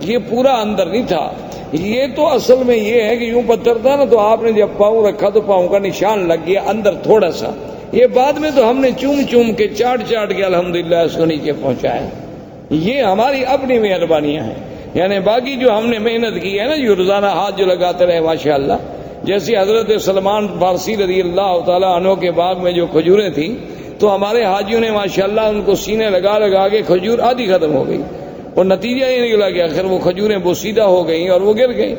یہ پورا اندر نہیں تھا، یہ تو اصل میں یہ ہے کہ یوں پتھر تھا نا، تو آپ نے جب پاؤں رکھا تو پاؤں کا نشان لگ گیا اندر تھوڑا سا. یہ بعد میں تو ہم نے چوم چوم کے چاٹ کے الحمدللہ اس کو نیچے پہنچایا. یہ ہماری اپنی مہربانیاں ہیں. یعنی باقی جو ہم نے محنت کی ہے نا، جو روزانہ ہاتھ جو لگاتے رہے ماشاءاللہ، جیسے حضرت سلمان فارسی رضی اللہ تعالیٰ عنہ کے باغ میں جو کھجوریں تھیں تو ہمارے حاجیوں نے ماشاءاللہ ان کو سینے لگا لگا کے کھجور آدھی ختم ہو گئی، اور نتیجہ یہ نکلا کہ آخر وہ کھجوریں بوسیدہ ہو گئیں اور وہ گر گئیں.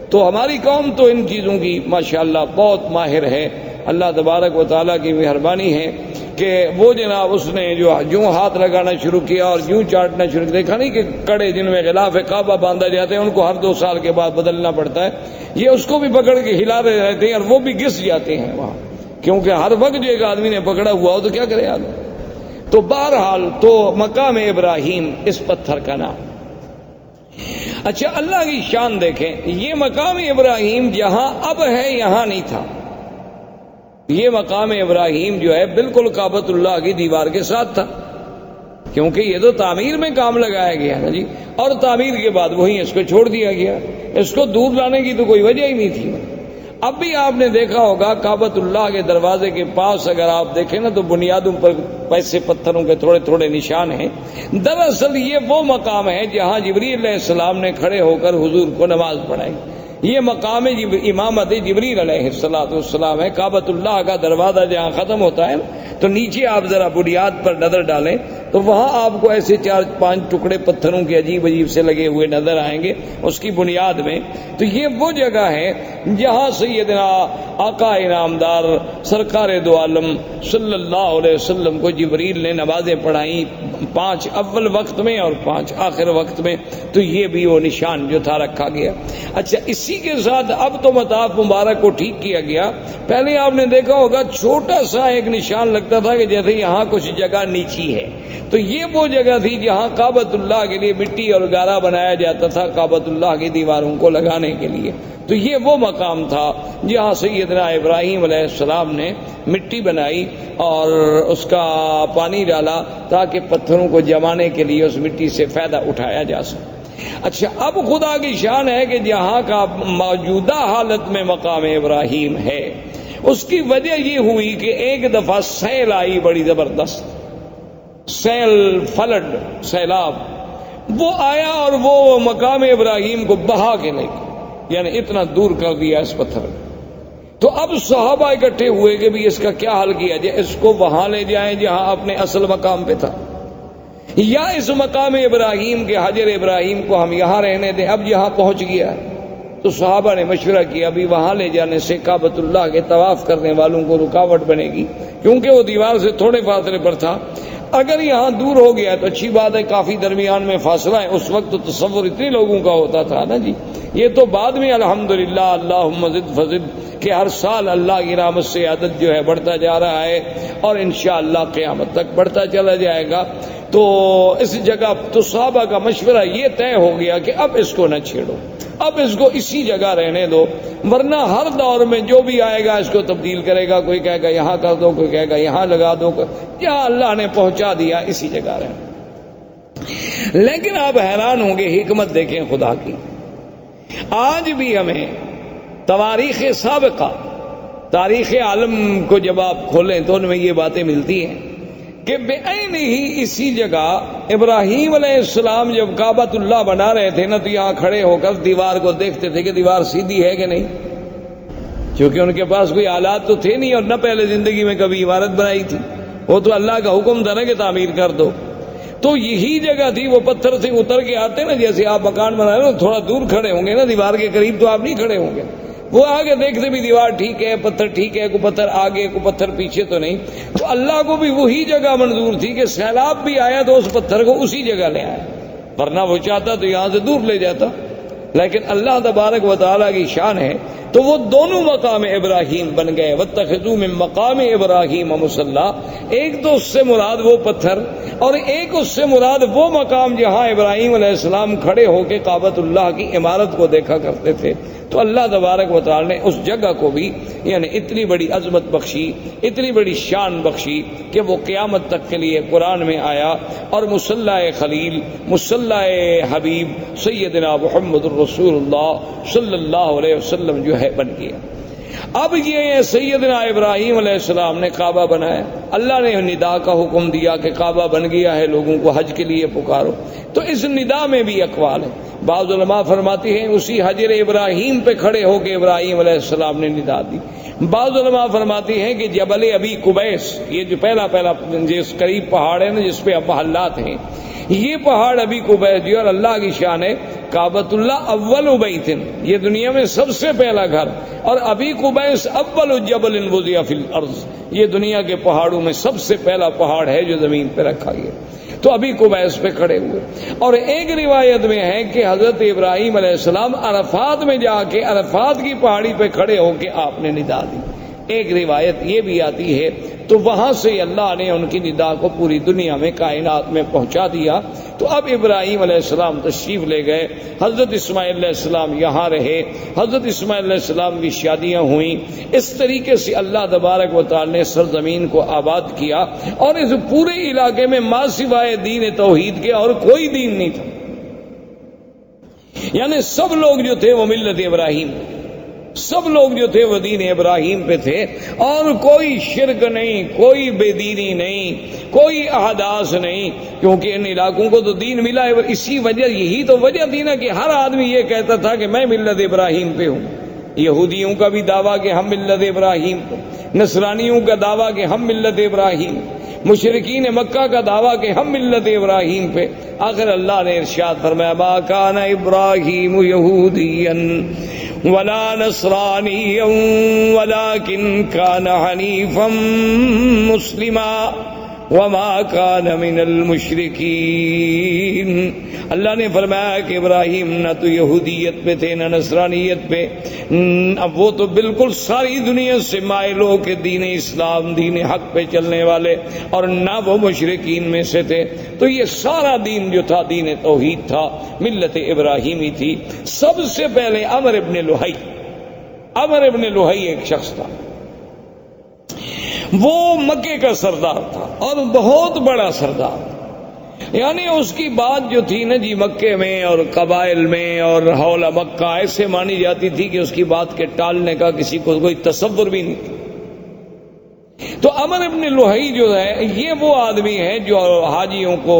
تو ہماری قوم تو ان چیزوں کی ماشاءاللہ بہت ماہر ہے. اللہ تبارک و تعالیٰ کی مہربانی ہے کہ وہ جناب اس نے جو ہاتھ لگانا شروع کیا اور یوں چاٹنا شروع کیا. دیکھا نہیں کہ کڑے جن میں غلاف کعبہ باندھا جاتے ہیں ان کو ہر 2 سال کے بعد بدلنا پڑتا ہے، یہ اس کو بھی پکڑ کے ہلا رہے رہتے ہیں اور وہ بھی گس جاتے ہیں وہاں، کیونکہ ہر وقت جو ایک آدمی نے پکڑا ہوا ہو تو کیا کرے آدمی. تو بہرحال تو مقام ابراہیم اس پتھر کا نام. اچھا اللہ کی شان دیکھیں، یہ مقام ابراہیم جہاں اب ہے یہاں نہیں تھا. یہ مقام ابراہیم جو ہے بالکل کعبۃ اللہ کی دیوار کے ساتھ تھا، کیونکہ یہ تو تعمیر میں کام لگایا گیا نا جی، اور تعمیر کے بعد وہیں اس کو چھوڑ دیا گیا. اس کو دور لانے کی تو کوئی وجہ ہی نہیں تھی. اب بھی آپ نے دیکھا ہوگا کعبۃ اللہ کے دروازے کے پاس اگر آپ دیکھیں نا تو بنیادوں پر پیسے پتھروں کے تھوڑے تھوڑے نشان ہیں. دراصل یہ وہ مقام ہے جہاں جبریل علیہ السلام نے کھڑے ہو کر حضور کو نماز پڑھائی. یہ مقام امامت جبریل علیہ السلام ہے. کعبۃ اللہ کا دروازہ جہاں ختم ہوتا ہے تو نیچے آپ ذرا بنیاد پر نظر ڈالیں تو وہاں آپ کو ایسے 4-5 ٹکڑے پتھروں کے عجیب عجیب سے لگے ہوئے نظر آئیں گے اس کی بنیاد میں. تو یہ وہ جگہ ہے جہاں سیدنا آقا انعامدار سرکار دو عالم صلی اللہ علیہ وسلم کو جبریل نے نمازیں پڑھائیں 5 اول وقت میں اور 5 آخر وقت میں. تو یہ بھی وہ نشان جو تھا رکھا گیا. اچھا اسی کے ساتھ اب تو مطاف مبارک کو ٹھیک کیا گیا. پہلے آپ نے دیکھا ہوگا چھوٹا سا ایک نشان لگتا تھا کہ جیسے یہاں کچھ جگہ نیچی ہے. تو یہ وہ جگہ تھی جہاں کعبۃ اللہ کے لیے مٹی اور گارا بنایا جاتا تھا کعبۃ اللہ کی دیواروں کو لگانے کے لیے. تو یہ وہ مقام تھا جہاں سیدنا ابراہیم علیہ السلام نے مٹی بنائی اور اس کا پانی ڈالا تاکہ پتھروں کو جمانے کے لیے اس مٹی سے فائدہ اٹھایا جا سکے. اچھا اب خدا کی شان ہے کہ جہاں کا موجودہ حالت میں مقام ابراہیم ہے اس کی وجہ یہ ہوئی کہ ایک دفعہ سیل آئی بڑی زبردست، سیل فلڈ سیلاب وہ آیا اور وہ مقام ابراہیم کو بہا کے لے گیا، یعنی اتنا دور کر دیا اس پتھر نے. تو اب صحابہ اکٹھے ہوئے کہ بھی اس کا کیا حل کیا جائے، اس کو وہاں لے جائیں جہاں اپنے اصل مقام پہ تھا، یا اس مقام ابراہیم کے حجر ابراہیم کو ہم یہاں رہنے دیں. اب یہاں پہنچ گیا تو صحابہ نے مشورہ کیا ابھی وہاں لے جانے سے کعبۃ اللہ کے طواف کرنے والوں کو رکاوٹ بنے گی، کیونکہ وہ دیوار سے تھوڑے فاصلے پر تھا. اگر یہاں دور ہو گیا تو اچھی بات ہے، کافی درمیان میں فاصلہ ہے. اس وقت تو تصور اتنے لوگوں کا ہوتا تھا نا جی. یہ تو بعد میں الحمدللہ اللہم زد فزد کہ ہر سال اللہ کی رحمت سے عدد جو ہے بڑھتا جا رہا ہے اور انشاءاللہ قیامت تک بڑھتا چلا جائے گا. تو اس جگہ تو صحابہ کا مشورہ یہ طے ہو گیا کہ اب اس کو نہ چھیڑو، اب اس کو اسی جگہ رہنے دو، ورنہ ہر دور میں جو بھی آئے گا اس کو تبدیل کرے گا. کوئی کہے گا یہاں کر دو، کوئی کہے گا یہاں لگا دو، یہاں اللہ نے پہنچا دیا اسی جگہ رہے. لیکن آپ حیران ہوں گے حکمت دیکھیں خدا کی. آج بھی ہمیں تواریخ سابقہ تاریخ عالم کو جب آپ کھولیں تو ان میں یہ باتیں ملتی ہیں کہ بعین ہی اسی جگہ ابراہیم علیہ السلام جب کعبۃ اللہ بنا رہے تھے نا تو یہاں کھڑے ہو کر دیوار کو دیکھتے تھے کہ دیوار سیدھی ہے کہ نہیں، کیونکہ ان کے پاس کوئی آلات تو تھے نہیں اور نہ پہلے زندگی میں کبھی عمارت بنائی تھی. وہ تو اللہ کا حکم تھا نا کہ تعمیر کر دو. تو یہی جگہ تھی، وہ پتھر سے اتر کے آتے نا جیسے آپ مکان بنا رہے ہو تھوڑا دور کھڑے ہوں گے نا دیوار کے قریب، تو آپ نہیں کھڑے ہوں گے. وہ آگے دیکھتے بھی دیوار ٹھیک ہے، پتھر ٹھیک ہے، کوئی پتھر آگے کوئی پتھر پیچھے تو نہیں. تو اللہ کو بھی وہی جگہ منظور تھی کہ سیلاب بھی آیا تو اس پتھر کو اسی جگہ لے آیا، ورنہ وہ چاہتا تو یہاں سے دور لے جاتا. لیکن اللہ تبارک و تعالیٰ کی شان ہے تو وہ دونوں مقام ابراہیم بن گئے. واتخذوا من مقام ابراہیم مصلی، ایک تو اس سے مراد وہ پتھر اور ایک اس سے مراد وہ مقام جہاں ابراہیم علیہ السلام کھڑے ہو کے کعبۃ اللہ کی عمارت کو دیکھا کرتے تھے. تو اللہ تبارک و تعالی نے اس جگہ کو بھی یعنی اتنی بڑی عظمت بخشی، اتنی بڑی شان بخشی کہ وہ قیامت تک کے لیے قرآن میں آیا اور مصلی خلیل، مصلی حبیب سیدنا محمد الرسول اللہ صلی اللہ علیہ وسلم جو ہے بن گیا. اب یہ سیدنا ابراہیم علیہ السلام نے کعبہ بنایا، اللہ نے ندا کا حکم دیا کہ کعبہ بن گیا ہے، لوگوں کو حج کے لیے پکارو. تو اس ندا میں بھی اقوال ہیں. بعض علماء فرماتے ہیں اسی حجر ابراہیم پہ کھڑے ہو کے ابراہیم علیہ السلام نے ندا دی. بعض علماء فرماتے ہیں کہ جبل ابی قبیس، یہ جو پہلا جس قریب پہاڑ ہے نا جس پہ اب محلات ہیں، یہ پہاڑ ابی قبیس دی. اور اللہ کی شان ہے کعبۃ اللہ اول بیت، یہ دنیا میں سب سے پہلا گھر، اور ابی قبیس اول جبل وضع فی الارض، یہ دنیا کے پہاڑوں میں سب سے پہلا پہاڑ ہے جو زمین پہ رکھا گیا. تو ابھی قبیس پہ کھڑے ہوئے. اور ایک روایت میں ہے کہ حضرت ابراہیم علیہ السلام عرفات میں جا کے عرفات کی پہاڑی پہ کھڑے ہو کے آپ نے ندا دی. ایک روایت یہ بھی آتی ہے. تو وہاں سے اللہ نے ان کی ندا کو پوری دنیا میں کائنات میں پہنچا دیا. تو اب ابراہیم علیہ السلام تشریف لے گئے، حضرت اسماعیل علیہ السلام یہاں رہے، حضرت اسماعیل علیہ السلام کی شادیاں ہوئیں. اس طریقے سے اللہ تبارک و تعالی نے سرزمین کو آباد کیا، اور اس پورے علاقے میں ما سوائے دین توحید کے اور کوئی دین نہیں تھا. یعنی سب لوگ جو تھے وہ ملت ابراہیم، سب لوگ جو تھے وہ دین ابراہیم پہ تھے، اور کوئی شرک نہیں، کوئی بے دینی نہیں، کوئی احداث نہیں، کیونکہ ان علاقوں کو تو دین ملا ہے. اسی وجہ، یہی تو وجہ تھی نا کہ ہر آدمی یہ کہتا تھا کہ میں ملت ابراہیم پہ ہوں. یہودیوں کا بھی دعویٰ کہ ہم ملت ابراہیم، نصرانیوں کا دعویٰ کہ ہم ملت ابراہیم، مشرکین مکہ کا دعویٰ کہ ہم ملت ابراہیم پہ. آخر اللہ نے ارشاد فرمایا ما کان ابراہیم یہودیا ولا نصرانیا ولکن کان حنیفا مسلما وما کان من المشرکین. اللہ نے فرمایا کہ ابراہیم نہ تو یہودیت پہ تھے نہ نصرانیت پہ، اب وہ تو بالکل ساری دنیا سے مائل ہو کے دین اسلام دین حق پہ چلنے والے، اور نہ وہ مشرکین میں سے تھے. تو یہ سارا دین جو تھا دین توحید تھا، ملت ابراہیمی تھی. سب سے پہلے عمر ابن لوہی ایک شخص تھا، وہ مکے کا سردار تھا اور بہت بڑا سردار تھا. یعنی اس کی بات جو تھی نا جی مکے میں اور قبائل میں اور حول مکہ ایسے مانی جاتی تھی کہ اس کی بات کے ٹالنے کا کسی کو کوئی تصور بھی نہیں تھا. تو عمر ابن لوہی جو ہے یہ وہ آدمی ہے جو حاجیوں کو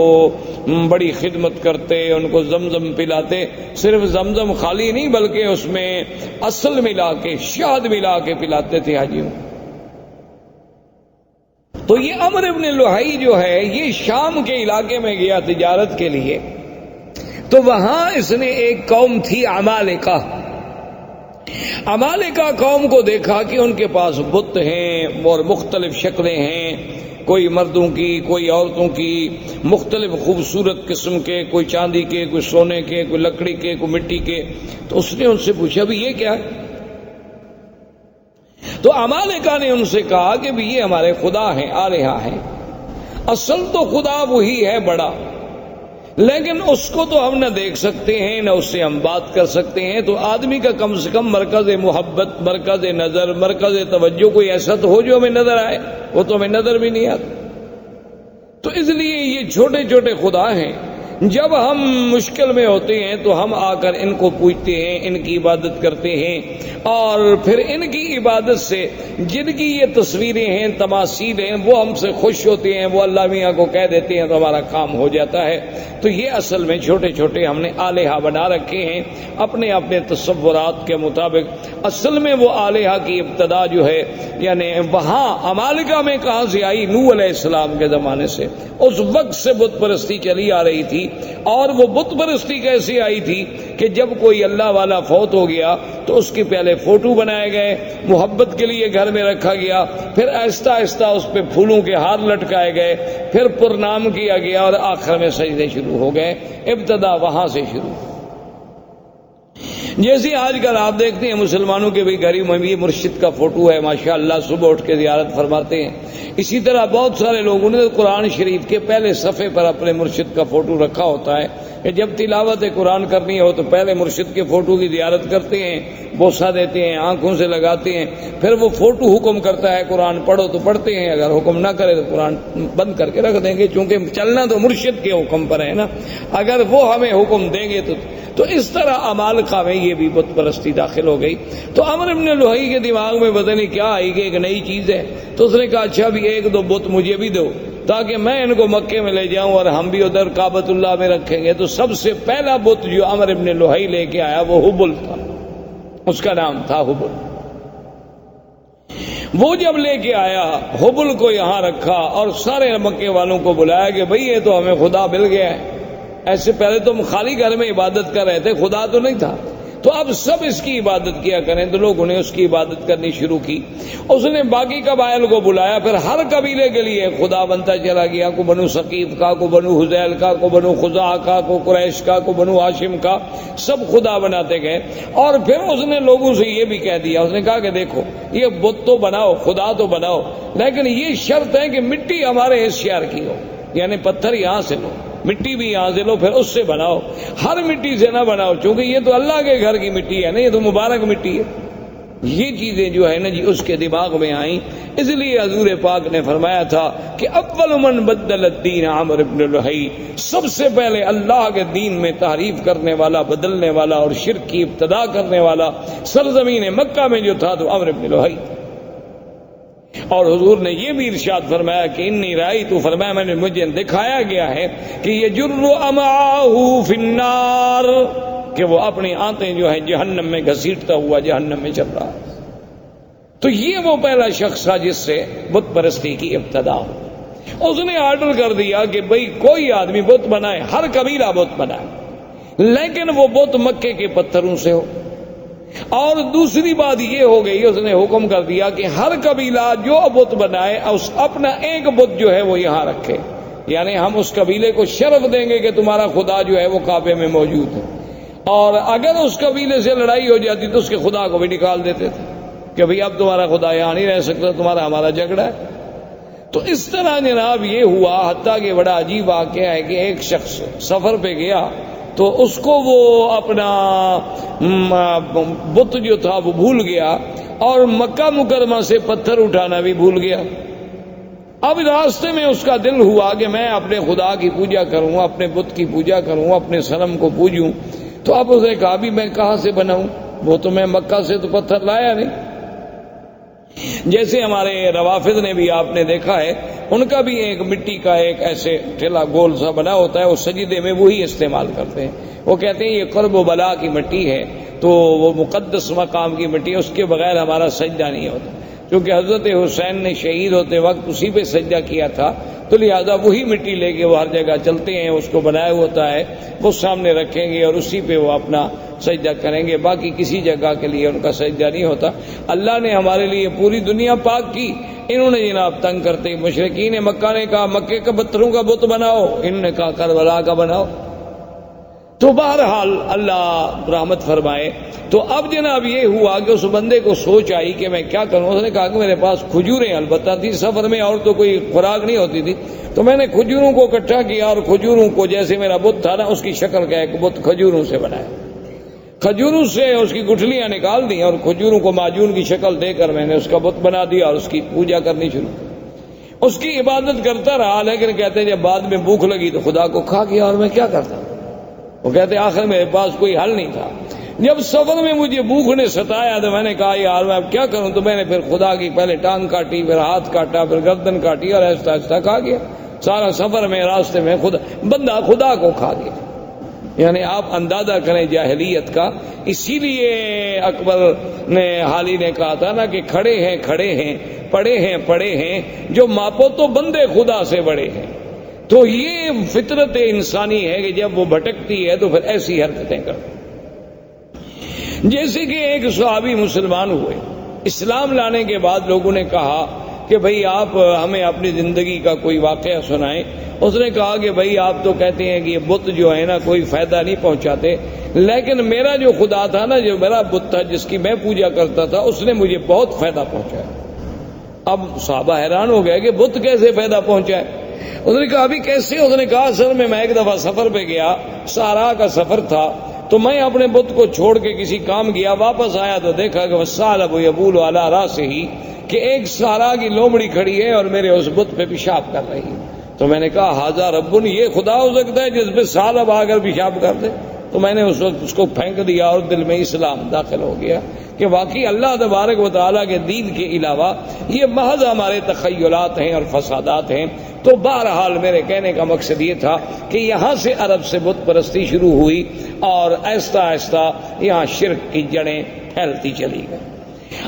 بڑی خدمت کرتے، ان کو زمزم پلاتے. صرف زمزم خالی نہیں بلکہ اس میں اصل ملا کے شہد ملا کے پلاتے تھے حاجیوں. تو یہ عمر ابن لوہی جو ہے یہ شام کے علاقے میں گیا تجارت کے لیے. تو وہاں اس نے ایک قوم تھی عمالقہ قوم کو دیکھا کہ ان کے پاس بت ہیں اور مختلف شکلیں ہیں، کوئی مردوں کی کوئی عورتوں کی، مختلف خوبصورت قسم کے، کوئی چاندی کے، کوئی سونے کے، کوئی لکڑی کے، کوئی مٹی کے. تو اس نے ان سے پوچھا بھی یہ کیا ہے؟ تو عمالقہ نے ان سے کہا کہ بھی یہ ہمارے خدا ہیں، آلہہ ہیں. اصل تو خدا وہی ہے بڑا، لیکن اس کو تو ہم نہ دیکھ سکتے ہیں نہ اس سے ہم بات کر سکتے ہیں. تو آدمی کا کم سے کم مرکز محبت، مرکز نظر، مرکز توجہ کوئی ایسا تو ہو جو ہمیں نظر آئے. وہ تو ہمیں نظر بھی نہیں آتا. تو اس لیے یہ چھوٹے چھوٹے خدا ہیں. جب ہم مشکل میں ہوتے ہیں تو ہم آ کر ان کو پوجتے ہیں، ان کی عبادت کرتے ہیں، اور پھر ان کی عبادت سے جن کی یہ تصویریں ہیں، تماثیل ہیں، وہ ہم سے خوش ہوتے ہیں، وہ اللہ میاں کو کہہ دیتے ہیں تو ہمارا کام ہو جاتا ہے. تو یہ اصل میں چھوٹے چھوٹے ہم نے آلہہ بنا رکھے ہیں اپنے اپنے تصورات کے مطابق. اصل میں وہ آلہہ کی ابتدا جو ہے یعنی وہاں عمالقہ میں کہاں سے آئی؟ نوح علیہ السلام کے زمانے سے. اس وقت سے بت پرستی چلی آ رہی تھی. اور وہ بت پرستی کیسے آئی تھی کہ جب کوئی اللہ والا فوت ہو گیا تو اس کے پہلے فوٹو بنائے گئے، محبت کے لیے گھر میں رکھا گیا، پھر آہستہ آہستہ اس پہ پھولوں کے ہار لٹکائے گئے، پھر پرنام کیا گیا اور آخر میں سجدے شروع ہو گئے. ابتدا وہاں سے شروع. جیسے آج کل آپ دیکھتے ہیں مسلمانوں کے بھی گھر میں بھی مرشد کا فوٹو ہے، ماشاءاللہ صبح اٹھ کے زیارت فرماتے ہیں. اسی طرح بہت سارے لوگوں نے قرآن شریف کے پہلے صفحے پر اپنے مرشد کا فوٹو رکھا ہوتا ہے کہ جب تلاوت قرآن کرنی ہو تو پہلے مرشد کے فوٹو کی زیارت کرتے ہیں، بوسہ دیتے ہیں، آنکھوں سے لگاتے ہیں، پھر وہ فوٹو حکم کرتا ہے قرآن پڑھو تو پڑھتے ہیں، اگر حکم نہ کرے تو قرآن بند کر کے رکھ دیں گے، چونکہ چلنا تو مرشد کے حکم پر ہے نا، اگر وہ ہمیں حکم دیں گے تو اس طرح عمالقہ میں یہ بھی بت پرستی داخل ہو گئی. تو عمر ابن لوہی کے دماغ میں پتہ نہیں کیا آئی کہ ایک نئی چیز ہے. تو اس نے کہا اچھا بھی ایک دو بت مجھے بھی دو تاکہ میں ان کو مکے میں لے جاؤں اور ہم بھی ادھر کعبۃ اللہ میں رکھیں گے. تو سب سے پہلا بت جو عمر ابن لوہی لے کے آیا وہ حبل تھا، اس کا نام تھا حبل. وہ جب لے کے آیا حبل کو یہاں رکھا اور سارے مکے والوں کو بلایا کہ بھئی یہ تو ہمیں خدا مل گیا ہے. ایسے پہلے تو ہم خالی گھر میں عبادت کر رہے تھے، خدا تو نہیں تھا، تو اب سب اس کی عبادت کیا کریں. تو لوگوں نے اس کی عبادت کرنی شروع کی. اس نے باقی قبائل کو بلایا، پھر ہر قبیلے کے لیے خدا بنتا چلا گیا. کو بنو ثقیف کا، کو بنو حذیل کا، کو بنو خزاع کا، کو قریش کا، کو بنو ہاشم کا، سب خدا بناتے گئے. اور پھر اس نے لوگوں سے یہ بھی کہہ دیا، اس نے کہا کہ دیکھو یہ بت تو بناؤ، خدا تو بناؤ، لیکن یہ شرط ہے کہ مٹی ہمارے اس شہر کی ہو، یعنی پتھر یہاں سے لو، مٹی بھی یہاں سے لو، پھر اس سے بناؤ، ہر مٹی سے نہ بناؤ، چونکہ یہ تو اللہ کے گھر کی مٹی ہے نا، یہ تو مبارک مٹی ہے. یہ چیزیں جو ہے نا جی اس کے دماغ میں آئیں. اس لیے حضور پاک نے فرمایا تھا کہ اول من بدل الدین عمر ابن لوہی، سب سے پہلے اللہ کے دین میں تحریف کرنے والا، بدلنے والا اور شرک کی ابتدا کرنے والا سرزمین مکہ میں جو تھا تو عمر ابن لوہی. اور حضور نے یہ بھی ارشاد فرمایا کہ انی رأیت، فرمایا میں نے مجھے دکھایا گیا ہے کہ یجر امعاہ فی النار، کہ وہ اپنی آنتیں جو ہیں جہنم میں گھسیٹتا ہوا جہنم میں چل رہا ہے۔ تو یہ وہ پہلا شخص تھا جس سے بت پرستی کی ابتدا ہو۔ اس نے آرڈر کر دیا کہ بھئی کوئی آدمی بت بنائے، ہر قبیلہ بت بنائے، لیکن وہ بت مکے کے پتھروں سے ہو۔ اور دوسری بات یہ ہو گئی، اس نے حکم کر دیا کہ ہر قبیلہ جو بت بنائے اس اپنا ایک بت جو ہے وہ یہاں رکھے، یعنی ہم اس قبیلے کو شرف دیں گے کہ تمہارا خدا جو ہے وہ کعبے میں موجود ہے، اور اگر اس قبیلے سے لڑائی ہو جاتی تو اس کے خدا کو بھی نکال دیتے تھے کہ بھئی اب تمہارا خدا یہاں نہیں رہ سکتا، تمہارا ہمارا جھگڑا ہے۔ تو اس طرح جناب یہ ہوا، حتیٰ کہ بڑا عجیب واقعہ ہے کہ ایک شخص سفر پہ گیا تو اس کو وہ اپنا بت جو تھا وہ بھول گیا، اور مکہ مکرمہ سے پتھر اٹھانا بھی بھول گیا۔ اب راستے میں اس کا دل ہوا کہ میں اپنے خدا کی پوجا کروں، اپنے بت کی پوجا کروں، اپنے صنم کو پوجوں۔ تو اب اس نے کہا بھی میں کہاں سے بناؤں، وہ تو میں مکہ سے تو پتھر لایا نہیں۔ جیسے ہمارے روافض نے بھی آپ نے دیکھا ہے، ان کا بھی ایک مٹی کا ایک ایسے ٹھیلا گول سا بنا ہوتا ہے، وہ سجدے میں وہی استعمال کرتے ہیں۔ وہ کہتے ہیں یہ قرب و بلا کی مٹی ہے، تو وہ مقدس مقام کی مٹی ہے، اس کے بغیر ہمارا سجدہ نہیں ہوتا، کیونکہ حضرت حسین نے شہید ہوتے وقت اسی پہ سجدہ کیا تھا، تو لہذا وہی مٹی لے کے وہ ہر جگہ چلتے ہیں، اس کو بنایا ہوتا ہے، وہ سامنے رکھیں گے اور اسی پہ وہ اپنا سجدہ کریں گے، باقی کسی جگہ کے لیے ان کا سجدہ نہیں ہوتا۔ اللہ نے ہمارے لیے پوری دنیا پاک کی، انہوں نے جناب تنگ کرتے مشرکین مکہ نے کہا مکے کے پتھروں کا بت بناؤ، انہوں نے کہا کربلا کا بناؤ۔ تو بہرحال اللہ رحمت فرمائے۔ تو اب جناب یہ ہوا کہ اس بندے کو سوچ آئی کہ میں کیا کروں۔ اس نے کہا کہ میرے پاس کھجوریں البتہ تھی سفر میں، اور تو کوئی خوراک نہیں ہوتی تھی، تو میں نے کھجوروں کو اکٹھا کیا اور کھجوروں کو جیسے میرا بت تھا نا اس کی شکل کا ایک بت کھجوروں سے بنایا، کھجوروں سے اس کی گٹھلیاں نکال دی اور کھجوروں کو معجون کی شکل دے کر میں نے اس کا بت بنا دیا اور اس کی پوجا کرنی شروع کی۔ اس کی عبادت کرتا رہا، لیکن کہتے ہیں جب بعد میں بھوک لگی تو خدا کو کھا گیا، اور میں کیا کرتا۔ وہ کہتے آخر میرے پاس کوئی حل نہیں تھا، جب سفر میں مجھے بھوک نے ستایا تو میں نے کہا یار میں اب کیا کروں، تو میں نے پھر خدا کی پہلے ٹانگ کاٹی، پھر ہاتھ کاٹا، پھر گردن کاٹی، اور آہستہ آہستہ کھا گیا سارا سفر میں، راستے میں بندہ خدا کو کھا گیا۔ یعنی آپ اندازہ کریں جاہلیت کا۔ اسی لیے اکبر نے حالی نے کہا تھا نا کہ کھڑے ہیں کھڑے ہیں، پڑے ہیں پڑے ہیں، جو ماپو تو بندے خدا سے بڑے ہیں۔ تو یہ فطرت انسانی ہے کہ جب وہ بھٹکتی ہے تو پھر ایسی حرکتیں کرتی۔ جیسے کہ ایک صحابی مسلمان ہوئے، اسلام لانے کے بعد لوگوں نے کہا کہ بھئی آپ ہمیں اپنی زندگی کا کوئی واقعہ سنائیں۔ اس نے کہا کہ بھئی آپ تو کہتے ہیں کہ یہ بت جو ہے نا کوئی فائدہ نہیں پہنچاتے، لیکن میرا جو خدا تھا نا، جو میرا بت تھا جس کی میں پوجا کرتا تھا، اس نے مجھے بہت فائدہ پہنچایا۔ اب صحابہ حیران ہو گئے کہ بت کیسے فائدہ پہنچائے۔ اس نے کہا ابھی کیسے؟ اس نے کہا اصل میں ایک دفعہ سفر پہ گیا، صحرا کا سفر تھا، تو میں اپنے بت کو چھوڑ کے کسی کام گیا، واپس آیا تو دیکھا کہ وَالثَّعْلَبُ يَبُولُ عَلَىٰ رَأْسِهِ، کہ ایک صحرا کی لومڑی کھڑی ہے اور میرے اس بت پہ پیشاب کر رہی ہے۔ تو میں نے کہا ھذا رب، یہ خدا ہو سکتا ہے جس پہ ثعلب آ کر پیشاب کر دے؟ تو میں نے اس وقت اس کو پھینک دیا اور دل میں اسلام داخل ہو گیا کہ واقعی اللہ تبارک و تعالیٰ کے دین کے علاوہ یہ محض ہمارے تخیلات ہیں اور فسادات ہیں۔ تو بہرحال میرے کہنے کا مقصد یہ تھا کہ یہاں سے عرب سے بت پرستی شروع ہوئی اور آہستہ آہستہ یہاں شرک کی جڑیں پھیلتی چلی گئی۔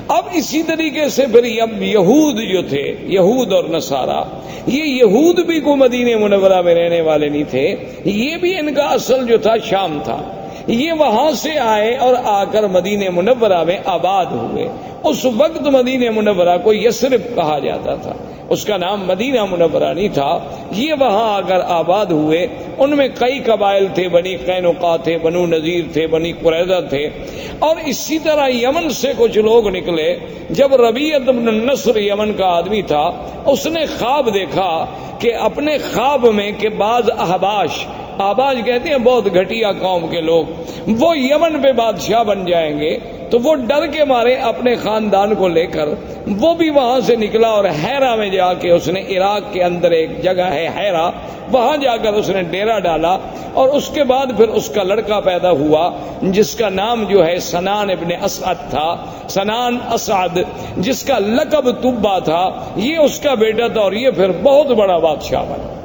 اب اسی طریقے سے پھر اب یہود جو تھے، یہود اور نصارہ، یہ یہود بھی کوئی مدینہ منورہ میں رہنے والے نہیں تھے، یہ بھی ان کا اصل جو تھا شام تھا۔ یہ وہاں سے آئے اور آ کر مدینہ منورہ میں آباد ہوئے۔ اس وقت مدینہ منورہ کو یثرب کہا جاتا تھا، اس کا نام مدینہ منورہ نہیں تھا۔ یہ وہاں آ کر آباد ہوئے، ان میں کئی قبائل تھے، بنی قینقاع تھے، بنو نذیر تھے، بنی قریظہ تھے، اور اسی طرح یمن سے کچھ لوگ نکلے۔ جب ربیعۃ بن النصر یمن کا آدمی تھا، اس نے خواب دیکھا کہ اپنے خواب میں کہ بعض احباش کہتے ہیں بہت گھٹیا قوم کے لوگ، وہ یمن پہ بادشاہ بن جائیں گے، تو وہ ڈر کے مارے اپنے خاندان کو لے کر وہ بھی وہاں سے نکلا اور حیرہ میں جا کے اس نے، عراق کے اندر ایک جگہ ہے حیرہ، وہاں جا کر اس نے ڈیرا ڈالا، اور اس کے بعد پھر اس کا لڑکا پیدا ہوا جس کا نام جو ہے سنان ابن اسعد تھا، سنان اسعد، جس کا لقب تبا تھا، یہ اس کا بیٹا تھا، اور یہ پھر بہت بڑا بادشاہ بنا۔